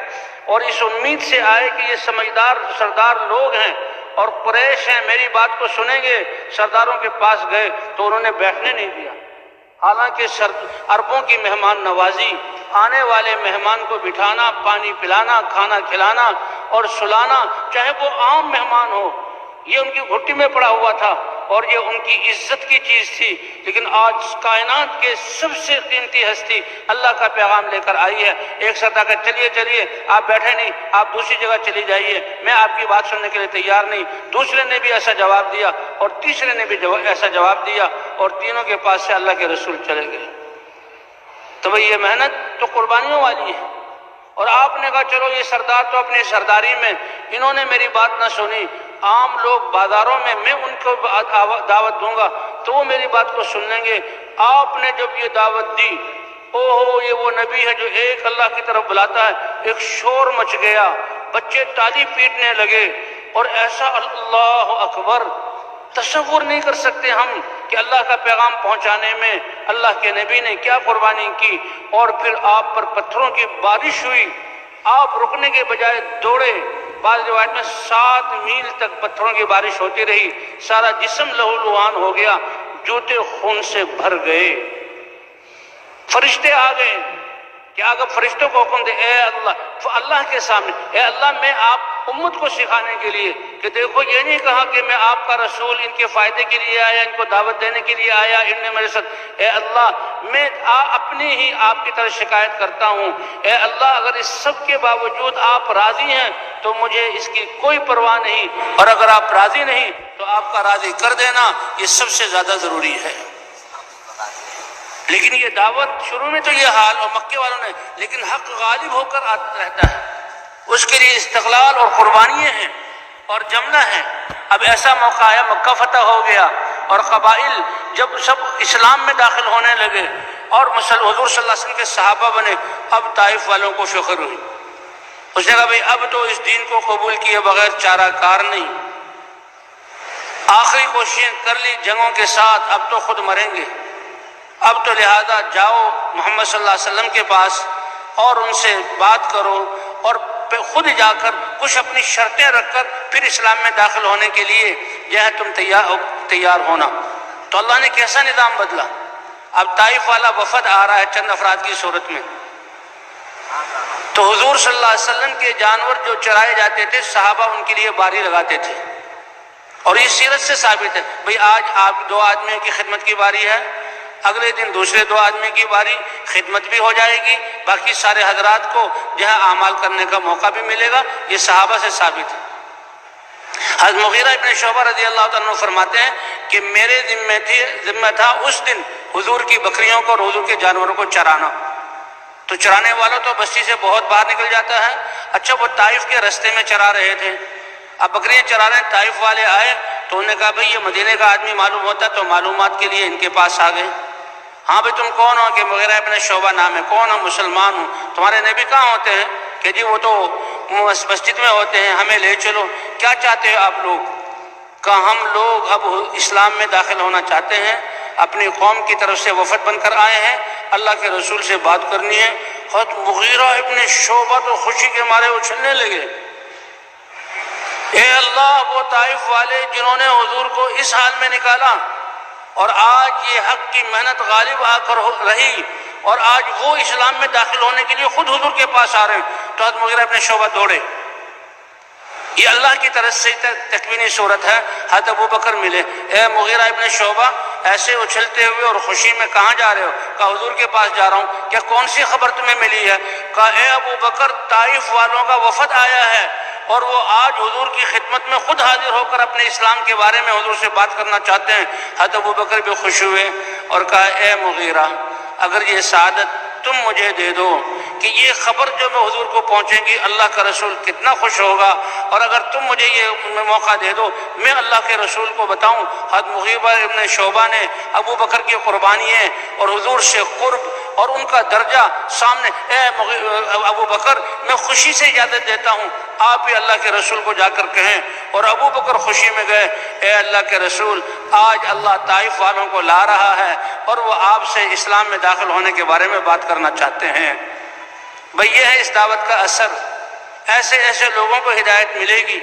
اور اس امید سے آئے کہ یہ سمجھدار سردار لوگ ہیں اور قریش ہیں، میری بات کو سنیں گے، سرداروں کے پاس گئے تو انہوں نے بیٹھنے نہیں دیا۔ حالانکہ عربوں کی مہمان نوازی، آنے والے مہمان کو بٹھانا، پانی پلانا، کھانا کھلانا اور سلانا، چاہے وہ عام مہمان ہو، یہ ان کی گھٹی میں پڑا ہوا تھا، اور یہ ان کی عزت کی چیز تھی۔ لیکن آج کائنات کے سب سے قیمتی ہستی اللہ کا پیغام لے کر آئی ہے، ایک ساتھ آ کر چلیے آپ بیٹھے نہیں، آپ دوسری جگہ چلی جائیے، میں آپ کی بات سننے کے لیے تیار نہیں۔ دوسرے نے بھی ایسا جواب دیا، اور تیسرے نے بھی ایسا جواب دیا، اور تینوں کے پاس سے اللہ کے رسول چلے گئے۔ تو بھئی یہ محنت تو قربانیوں والی ہے، اور آپ نے کہا چلو یہ سردار تو اپنی سرداری میں، انہوں نے میری بات نہ سنی، عام لوگ بازاروں میں ان کو دعوت دوں گا تو وہ میری بات کو سن لیں گے۔ آپ نے جب یہ دعوت دی، اوہو یہ وہ نبی ہے جو ایک اللہ کی طرف بلاتا ہے، ایک شور مچ گیا، بچے تالی پیٹنے لگے، اور ایسا اللہ اکبر، تصور نہیں کر سکتے ہم کہ اللہ کا پیغام پہنچانے میں اللہ کے نبی نے کیا قربانی کی۔ اور پھر آپ پر پتھروں کی بارش ہوئی، آپ رکنے کے بجائے دوڑے، بعض روایت میں 7 میل تک پتھروں کی بارش ہوتی رہی، سارا جسم لہو لہان ہو گیا، جوتے خون سے بھر گئے۔ فرشتے آ گئے کہ اگر فرشتوں کو حکم دے، اے اللہ کے سامنے، اے اللہ میں آپ امت کو سکھانے کے لیے، کہ دیکھو یہ نہیں کہا کہ میں آپ کا رسول ان کے فائدے کے لیے آیا، ان کو دعوت دینے کے لیے آیا، ان نے میرے ساتھ، اے اللہ میں اپنی ہی آپ کی طرف شکایت کرتا ہوں، اے اللہ اگر اس سب کے باوجود آپ راضی ہیں تو مجھے اس کی کوئی پرواہ نہیں، اور اگر آپ راضی نہیں تو آپ کا راضی کر دینا یہ سب سے زیادہ ضروری ہے۔ لیکن یہ دعوت شروع میں تو یہ حال، اور مکے والوں نے، لیکن حق غالب ہو کر آتا رہتا ہے، اس کے لیے استقلال اور قربانیاں ہیں اور جمنا ہے۔ اب ایسا موقع آیا، مکہ فتح ہو گیا، اور قبائل جب سب اسلام میں داخل ہونے لگے اور حضور صلی اللہ علیہ وسلم کے صحابہ بنے، اب طائف والوں کو فکر ہوئی، اس نے کہا بھئی اب تو اس دین کو قبول کیے بغیر چارہ کار نہیں، آخری کوششیں کر لی جنگوں کے ساتھ، اب تو خود مریں گے، اب تو لہذا جاؤ محمد صلی اللہ علیہ وسلم کے پاس اور ان سے بات کرو، اور خود جا کر کچھ اپنی شرطیں رکھ کر پھر اسلام میں داخل ہونے کے لیے جو ہے تم تیار ہونا۔ تو اللہ نے کیسا نظام بدلا، اب طائف والا وفد آ رہا ہے چند افراد کی صورت میں، تو حضور صلی اللہ علیہ وسلم کے جانور جو چرائے جاتے تھے صحابہ ان کے لیے باری لگاتے تھے، اور یہ سیرت سے ثابت ہے، بھئی آج آپ 2 آدمیوں کی خدمت کی باری ہے، اگلے دن دوسرے 2 آدمی کی باری، خدمت بھی ہو جائے گی، باقی سارے حضرات کو جو ہے اعمال کرنے کا موقع بھی ملے گا، یہ صحابہ سے ثابت ہے۔ حضرت مغیرہ ابن شعبہ رضی اللہ تعالیٰ عنہ فرماتے ہیں کہ میرے ذمہ تھا اس دن حضور کی بکریوں کو اور حضور کے جانوروں کو چرانا، تو چرانے والا تو بستی سے بہت باہر نکل جاتا ہے، اچھا وہ طائف کے رستے میں چرا رہے تھے، اب بکریاں چرا رہے ہیں، طائف والے آئے تو انہوں نے کہا بھئی یہ مدینے کا آدمی معلوم ہوتا ہے، تو معلومات کے لیے ان کے پاس آ گئے، ہاں بھئی تم کون ہو؟ کہ مغیرہ ابن شعبہ نام ہے۔ کون ہو؟ مسلمان ہوں۔ تمہارے نبی کہاں ہوتے ہیں؟ کہ جی وہ تو مسجد میں ہوتے ہیں، ہمیں لے چلو۔ کیا چاہتے ہو آپ لوگ؟ کہ ہم لوگ اب اسلام میں داخل ہونا چاہتے ہیں، اپنی قوم کی طرف سے وفد بن کر آئے ہیں، اللہ کے رسول سے بات کرنی ہے۔ حضرت مغیرہ ابن شعبہ تو خوشی کے مارے اچھلنے لگے، اے اللہ، وہ طائف والے جنہوں نے حضور کو اس حال میں نکالا، اور آج یہ حق کی محنت غالب آ کر رہی، اور آج وہ اسلام میں داخل ہونے کے لیے خود حضور کے پاس آ رہے ہیں۔ تو حضرت مغیرہ ابن شعبہ دوڑے۔ یہ اللہ کی طرف سے تکوینی صورت ہے۔ حضرت ابو بکر ملے، اے مغیرہ ابن شعبہ، ایسے اچھلتے ہوئے اور خوشی میں کہاں جا رہے ہو؟ کہا حضور کے پاس جا رہا ہوں۔ کیا کون سی خبر تمہیں ملی ہے؟ کہا اے ابو بکر، طائف والوں کا وفد آیا ہے، اور وہ آج حضور کی خدمت میں خود حاضر ہو کر اپنے اسلام کے بارے میں حضور سے بات کرنا چاہتے ہیں۔ حضرت ابو بکر بھی خوش ہوئے اور کہا اے مغیرہ، اگر یہ سعادت تم مجھے دے دو کہ یہ خبر جو میں حضور کو پہنچے گی، اللہ کا رسول کتنا خوش ہوگا، اور اگر تم مجھے یہ موقع دے دو میں اللہ کے رسول کو بتاؤں۔ حضرت مغیرہ ابن شعبہ نے ابو بکر کی قربانییں اور حضور سے قرب اور ان کا درجہ سامنے، اے ابو بکر، میں خوشی سے اجازت دیتا ہوں، آپ بھی اللہ کے رسول کو جا کر کہیں۔ اور ابو بکر خوشی میں گئے، اے اللہ کے رسول، آج اللہ طائف والوں کو لا رہا ہے اور وہ آپ سے اسلام میں داخل ہونے کے بارے میں بات کرنا چاہتے ہیں۔ بھئی یہ ہے اس دعوت کا اثر، ایسے ایسے لوگوں کو ہدایت ملے گی۔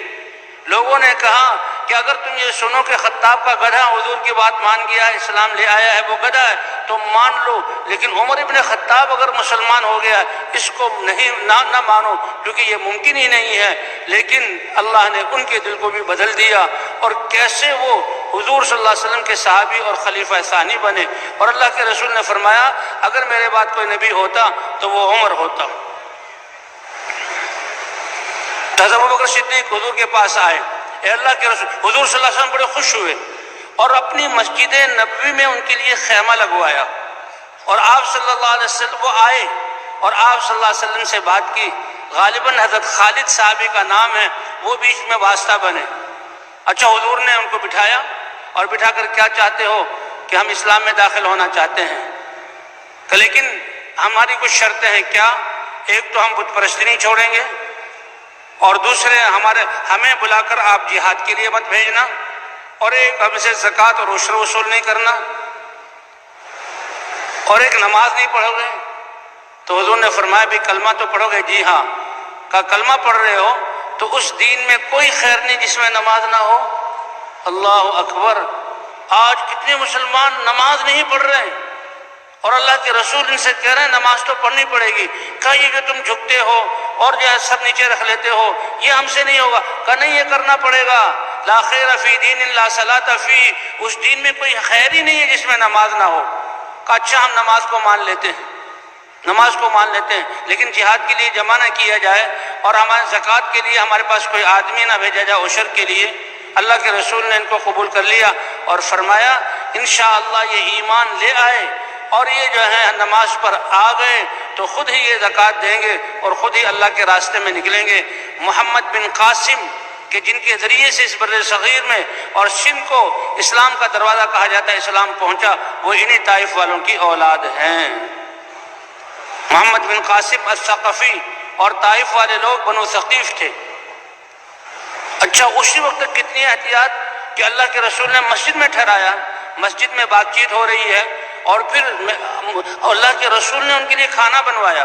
لوگوں نے کہا کہ اگر تم یہ سنو کہ خطاب کا گدھا حضور کی بات مان گیا ہے، اسلام لے آیا ہے، وہ گدھا ہے تو مان لو، لیکن عمر ابن خطاب اگر مسلمان ہو گیا اس کو نہ مانو، کیونکہ یہ ممکن ہی نہیں ہے۔ لیکن اللہ نے ان کے دل کو بھی بدل دیا، اور کیسے وہ حضور صلی اللہ علیہ وسلم کے صحابی اور خلیفہ ثانی بنے۔ اور اللہ کے رسول نے فرمایا اگر میرے بعد کوئی نبی ہوتا تو وہ عمر ہوتا۔ حضرت ابوبکر صدیق حضور کے پاس آئے، اے اللہ کے رسول، حضور صلی اللہ علیہ وسلم بڑے خوش ہوئے اور اپنی مسجد نبوی میں ان کے لیے خیمہ لگوایا، اور آپ صلی اللہ علیہ وسلم وہ آئے اور آپ صلی اللہ علیہ وسلم سے بات کی۔ غالباً حضرت خالد صحابی کا نام ہے، وہ بیچ میں واسطہ بنے۔ اچھا، حضور نے ان کو بٹھایا اور بٹھا کر کیا چاہتے ہو؟ کہ ہم اسلام میں داخل ہونا چاہتے ہیں، لیکن ہماری کچھ شرطیں ہیں۔ کیا؟ ایک تو ہم بت پرستی نہیں چھوڑیں گے، اور دوسرے ہمیں بلا کر آپ جہاد کے لیے مت بھیجنا، اور ایک ہم سے زکوٰۃ اور عشر وصول نہیں کرنا، اور ایک نماز نہیں پڑھو گے۔ تو حضور نے فرمایا بھی کلمہ تو پڑھو گے؟ جی ہاں۔ کہا کلمہ پڑھ رہے ہو تو اس دین میں کوئی خیر نہیں جس میں نماز نہ ہو۔ اللہ اکبر! آج کتنے مسلمان نماز نہیں پڑھ رہے، اور اللہ کے رسول ان سے کہہ رہے ہیں نماز تو پڑھنی پڑے گی۔ کہا یہ جو تم جھکتے ہو اور جو ہے سب نیچے رکھ لیتے ہو یہ ہم سے نہیں ہوگا۔ کہا نہیں، یہ کرنا پڑے گا۔ لا خیر فی دین لا صلاۃ فی، اس دین میں کوئی خیر ہی نہیں ہے جس میں نماز نہ ہو۔ کہا اچھا، ہم نماز کو مان لیتے ہیں، نماز کو مان لیتے ہیں، لیکن جہاد کے لیے جمع نہ کیا جائے، اور ہمارے زکوٰۃ کے لیے ہمارے پاس کوئی آدمی نہ بھیجا جائے عشر کے لیے۔ اللہ کے رسول نے ان کو قبول کر لیا اور فرمایا انشاءاللہ یہ ایمان لے آئے اور یہ جو ہے نماز پر آ گئے تو خود ہی یہ زکوٰۃ دیں گے اور خود ہی اللہ کے راستے میں نکلیں گے۔ محمد بن قاسم کہ جن کے ذریعے سے اس بر صغیر میں اور سندھ کو اسلام کا دروازہ کہا جاتا ہے، اسلام پہنچا، وہ انہی طائف والوں کی اولاد ہیں۔ محمد بن قاسم الثقفی، اور طائف والے لوگ بنو ثقیف تھے۔ اچھا، اسی وقت کتنی احتیاط کہ اللہ کے رسول نے مسجد میں ٹھہرایا، مسجد میں بات چیت ہو رہی ہے، اور پھر اللہ کے رسول نے ان کے لیے کھانا بنوایا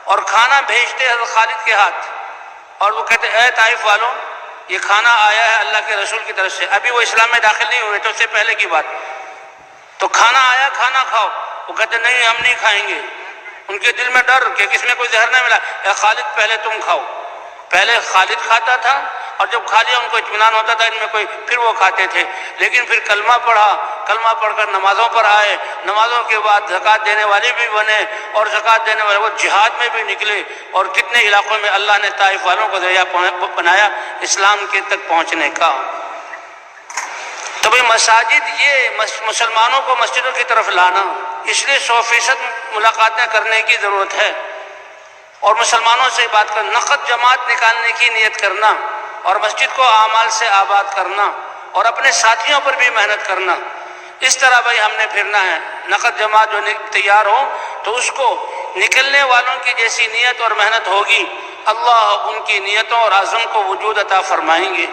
اور کھانا بھیجتے حضرت خالد کے ہاتھ، اور وہ کہتے اے طائف والوں، یہ کھانا آیا ہے اللہ کے رسول کی طرف سے۔ ابھی وہ اسلام میں داخل نہیں ہوئے تو اس سے پہلے کی بات، تو کھانا آیا، کھانا کھاؤ۔ وہ کہتے نہیں، ہم نہیں کھائیں گے۔ ان کے دل میں ڈر کہ کس میں کوئی زہر نہ ملا۔ اے خالد، پہلے تم کھاؤ۔ پہلے خالد کھاتا تھا، اور جب کھا لیا ان کو اطمینان ہوتا تھا ان میں کوئی، پھر وہ کھاتے تھے۔ لیکن پھر کلمہ پڑھا، کلمہ پڑھ کر نمازوں پر آئے، نمازوں کے بعد زکوٰۃ دینے والے بھی بنے، اور زکوٰۃ دینے والے وہ جہاد میں بھی نکلے، اور کتنے علاقوں میں اللہ نے طائف والوں کو ذریعہ بنایا اسلام کے تک پہنچنے کا۔ تو بھئی مساجد، یہ مسلمانوں کو مسجدوں کی طرف لانا، اس لیے 100% ملاقاتیں کرنے کی ضرورت ہے، اور مسلمانوں سے بات کرنا، نقد جماعت نکالنے کی نیت کرنا، اور مسجد کو اعمال سے آباد کرنا، اور اپنے ساتھیوں پر بھی محنت کرنا۔ اس طرح بھائی ہم نے پھرنا ہے۔ نقد جماعت جو تیار ہو تو اس کو نکلنے والوں کی جیسی نیت اور محنت ہوگی، اللہ ان کی نیتوں اور عزم کو وجود عطا فرمائیں گے۔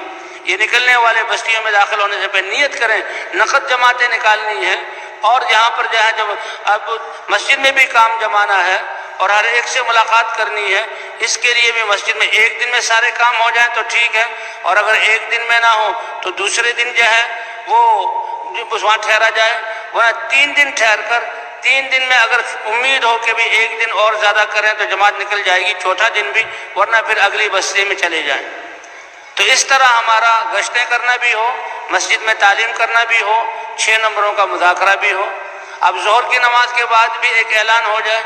یہ نکلنے والے بستیوں میں داخل ہونے سے پہلے نیت کریں، نقد جماعتیں نکالنی ہیں، اور جہاں پر جہاں جب اب مسجد میں بھی کام جمانا ہے اور ہر ایک سے ملاقات کرنی ہے، اس کے لیے بھی مسجد میں ایک دن میں سارے کام ہو جائیں تو ٹھیک ہے، اور اگر ایک دن میں نہ ہو تو دوسرے دن جو ہے وہ وہاں ٹھہرا جائے، وہاں 3 دن ٹھہر کر 3 دن میں اگر امید ہو کہ بھی ایک دن اور زیادہ کریں تو جماعت نکل جائے گی، چوتھا دن بھی، ورنہ پھر اگلی بستی میں چلے جائیں۔ تو اس طرح ہمارا گشتیں کرنا بھی ہو، مسجد میں تعلیم کرنا بھی ہو، 6 نمبروں کا مذاکرہ بھی ہو۔ اب ظہر کی نماز کے بعد بھی ایک اعلان ہو جائے،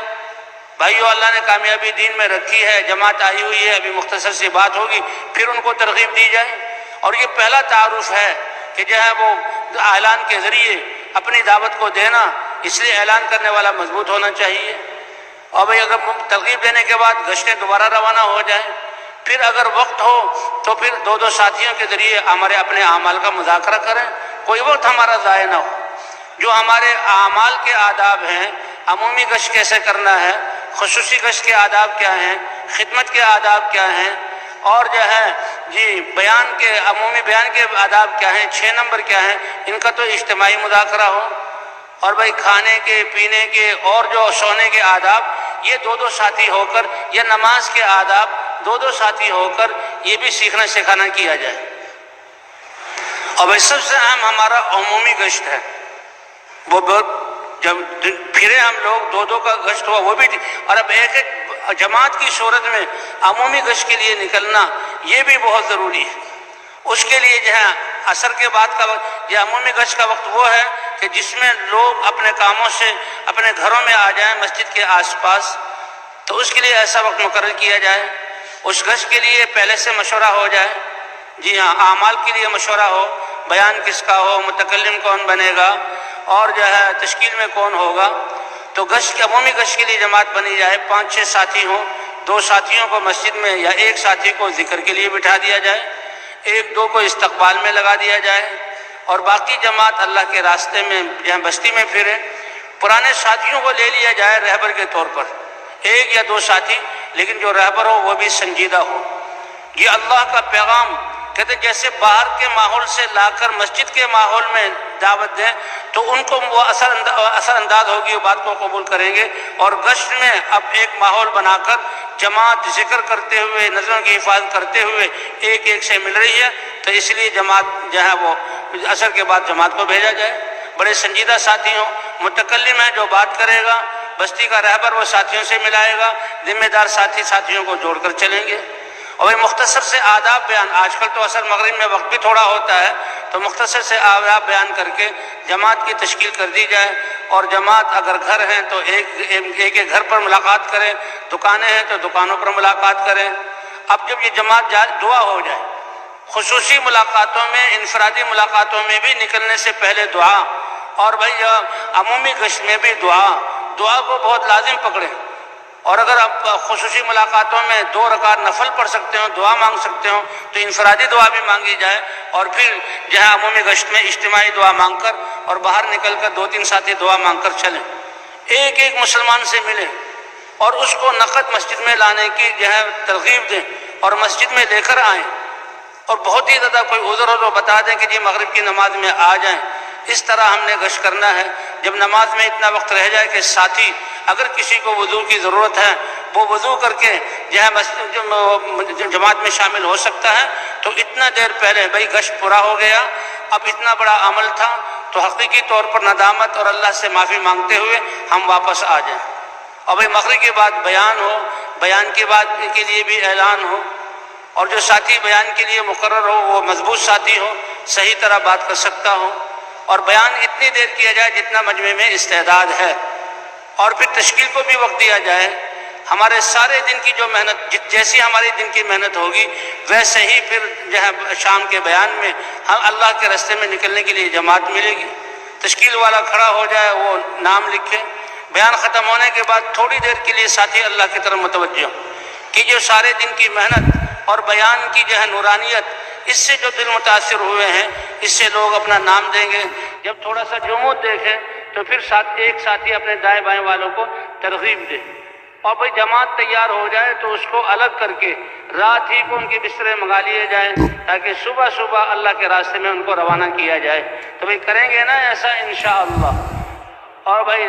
بھائیو اللہ نے کامیابی دین میں رکھی ہے، جماعت آئی ہوئی ہے، ابھی مختصر سی بات ہوگی، پھر ان کو ترغیب دی جائے۔ اور یہ پہلا تعارف ہے کہ جو ہے وہ اعلان کے ذریعے اپنی دعوت کو دینا، اس لیے اعلان کرنے والا مضبوط ہونا چاہیے۔ اور بھائی اگر ترغیب دینے کے بعد گشتیں دوبارہ روانہ ہو جائیں، پھر اگر وقت ہو تو پھر 2 ساتھیوں کے ذریعے ہمارے اپنے اعمال کا مذاکرہ کریں، کوئی وقت ہمارا ضائع نہ ہو۔ جو ہمارے اعمال کے آداب ہیں، عمومی گشت کیسے کرنا ہے، خصوصی گشت کے آداب کیا ہیں، خدمت کے آداب کیا ہیں، اور جو ہے بیان کے عمومی بیان کے آداب کیا ہیں، 6 نمبر کیا ہیں، ان کا تو اجتماعی مذاکرہ ہو۔ اور بھائی کھانے کے، پینے کے اور جو سونے کے آداب، یہ 2 ساتھی ہو کر، یا نماز کے آداب 2 ساتھی ہو کر یہ بھی سیکھنا سکھانا کیا جائے۔ اور بھائی سب سے اہم ہمارا عمومی گشت ہے، وہ جب پھرے ہم لوگ 2 کا گشت ہوا وہ بھی، اور اب ایک جماعت کی صورت میں عمومی گشت کے لیے نکلنا یہ بھی بہت ضروری ہے۔ اس کے لیے جو ہے عصر کے بعد کا وقت، یہ عمومی گشت کا وقت وہ ہے کہ جس میں لوگ اپنے کاموں سے اپنے گھروں میں آ جائیں مسجد کے آس پاس، تو اس کے لیے ایسا وقت مقرر کیا جائے، اس گشت کے لیے پہلے سے مشورہ ہو جائے۔ جی ہاں، اعمال کے لیے مشورہ ہو، بیان کس کا ہو، متکلم کون بنے گا، اور جو ہے تشکیل میں کون ہوگا۔ تو گشت، عمومی گشت کے لیے جماعت بنی جائے، 5-6 ساتھی ہوں، 2 ساتھیوں کو مسجد میں یا 1 ساتھی کو ذکر کے لیے بٹھا دیا جائے، 1-2 کو استقبال میں لگا دیا جائے، اور باقی جماعت اللہ کے راستے میں جہاں بستی میں پھرے۔ پرانے ساتھیوں کو لے لیا جائے رہبر کے طور پر، 1 یا 2 ساتھی، لیکن جو رہبر ہو وہ بھی سنجیدہ ہو۔ یہ اللہ کا پیغام، کہتے جیسے باہر کے ماحول سے لا کر مسجد کے ماحول میں دعوت دیں تو ان کو وہ اثر انداز ہوگی، وہ بات کو قبول کریں گے۔ اور گشت میں اب ایک ماحول بنا کر جماعت ذکر کرتے ہوئے، نظروں کی حفاظت کرتے ہوئے ایک سے مل رہی ہے، تو اس لیے جماعت جو ہے وہ عصر کے بعد جماعت کو بھیجا جائے، بڑے سنجیدہ ساتھی ہوں، متکلم ہے جو بات کرے گا، بستی کا رہبر وہ ساتھیوں سے ملائے گا، ذمہ دار ساتھی ساتھیوں کو جوڑ کر چلیں گے۔ اور مختصر سے آداب بیان، آج کل تو عصر مغرب میں وقت بھی تھوڑا ہوتا ہے، تو مختصر سے آداب بیان کر کے جماعت کی تشکیل کر دی جائے۔ اور جماعت اگر گھر ہیں تو ایک گھر پر ملاقات کریں، دکانیں ہیں تو دکانوں پر ملاقات کریں۔ اب جب یہ جماعت دعا ہو جائے، خصوصی ملاقاتوں میں، انفرادی ملاقاتوں میں بھی نکلنے سے پہلے دعا، اور بھائی عمومی گشت میں بھی دعا کو بہت لازم پکڑیں۔ اور اگر آپ خصوصی ملاقاتوں میں 2 رکعت نفل پڑھ سکتے ہو، دعا مانگ سکتے ہو، تو انفرادی دعا بھی مانگی جائے، اور پھر جہاں عمومی گشت میں اجتماعی دعا مانگ کر، اور باہر نکل کر 2-3 ساتھی دعا مانگ کر چلیں، ایک مسلمان سے ملیں، اور اس کو نقد مسجد میں لانے کی جو ہے ترغیب دیں، اور مسجد میں لے کر آئیں۔ اور بہت ہی زیادہ کوئی عذر ہو تو بتا دیں کہ جی مغرب کی نماز میں آ جائیں۔ اس طرح ہم نے گشت کرنا ہے۔ جب نماز میں اتنا وقت رہ جائے کہ ساتھی، اگر کسی کو وضو کی ضرورت ہے وہ وضو کر کے جو ہے جماعت میں شامل ہو سکتا ہے، تو اتنا دیر پہلے بھائی گشت پورا ہو گیا، اب اتنا بڑا عمل تھا، تو حقیقی طور پر ندامت اور اللہ سے معافی مانگتے ہوئے ہم واپس آ جائیں۔ اور بھائی مغرب کے بعد بیان ہو، بیان کے بعد کے لیے بھی اعلان ہو، اور جو ساتھی بیان کے لیے مقرر ہو وہ مضبوط ساتھی ہو، صحیح طرح بات کر سکتا ہو، اور بیان اتنی دیر کیا جائے جتنا مجمع میں استعداد ہے، اور پھر تشکیل کو بھی وقت دیا جائے۔ ہمارے سارے دن کی جو محنت، جیسی ہماری دن کی محنت ہوگی ویسے ہی پھر جو ہے شام کے بیان میں ہم اللہ کے راستے میں نکلنے کے لیے جماعت ملے گی۔ تشکیل والا کھڑا ہو جائے، وہ نام لکھے، بیان ختم ہونے کے بعد تھوڑی دیر کے لیے ساتھی اللہ کی طرف متوجہ کہ جو سارے دن کی محنت اور بیان کی جو ہے نورانیت، اس سے جو دل متاثر ہوئے ہیں، اس سے لوگ اپنا نام دیں گے۔ جب تھوڑا سا جمود دیکھیں تو پھر ایک ساتھی اپنے دائیں بائیں والوں کو ترغیب دے، اور بھائی جماعت تیار ہو جائے تو اس کو الگ کر کے رات ہی کو ان کے بسترے منگا لیے جائیں تاکہ صبح صبح اللہ کے راستے میں ان کو روانہ کیا جائے۔ تو بھائی کریں گے نا ایسا انشاءاللہ؟ اور بھائی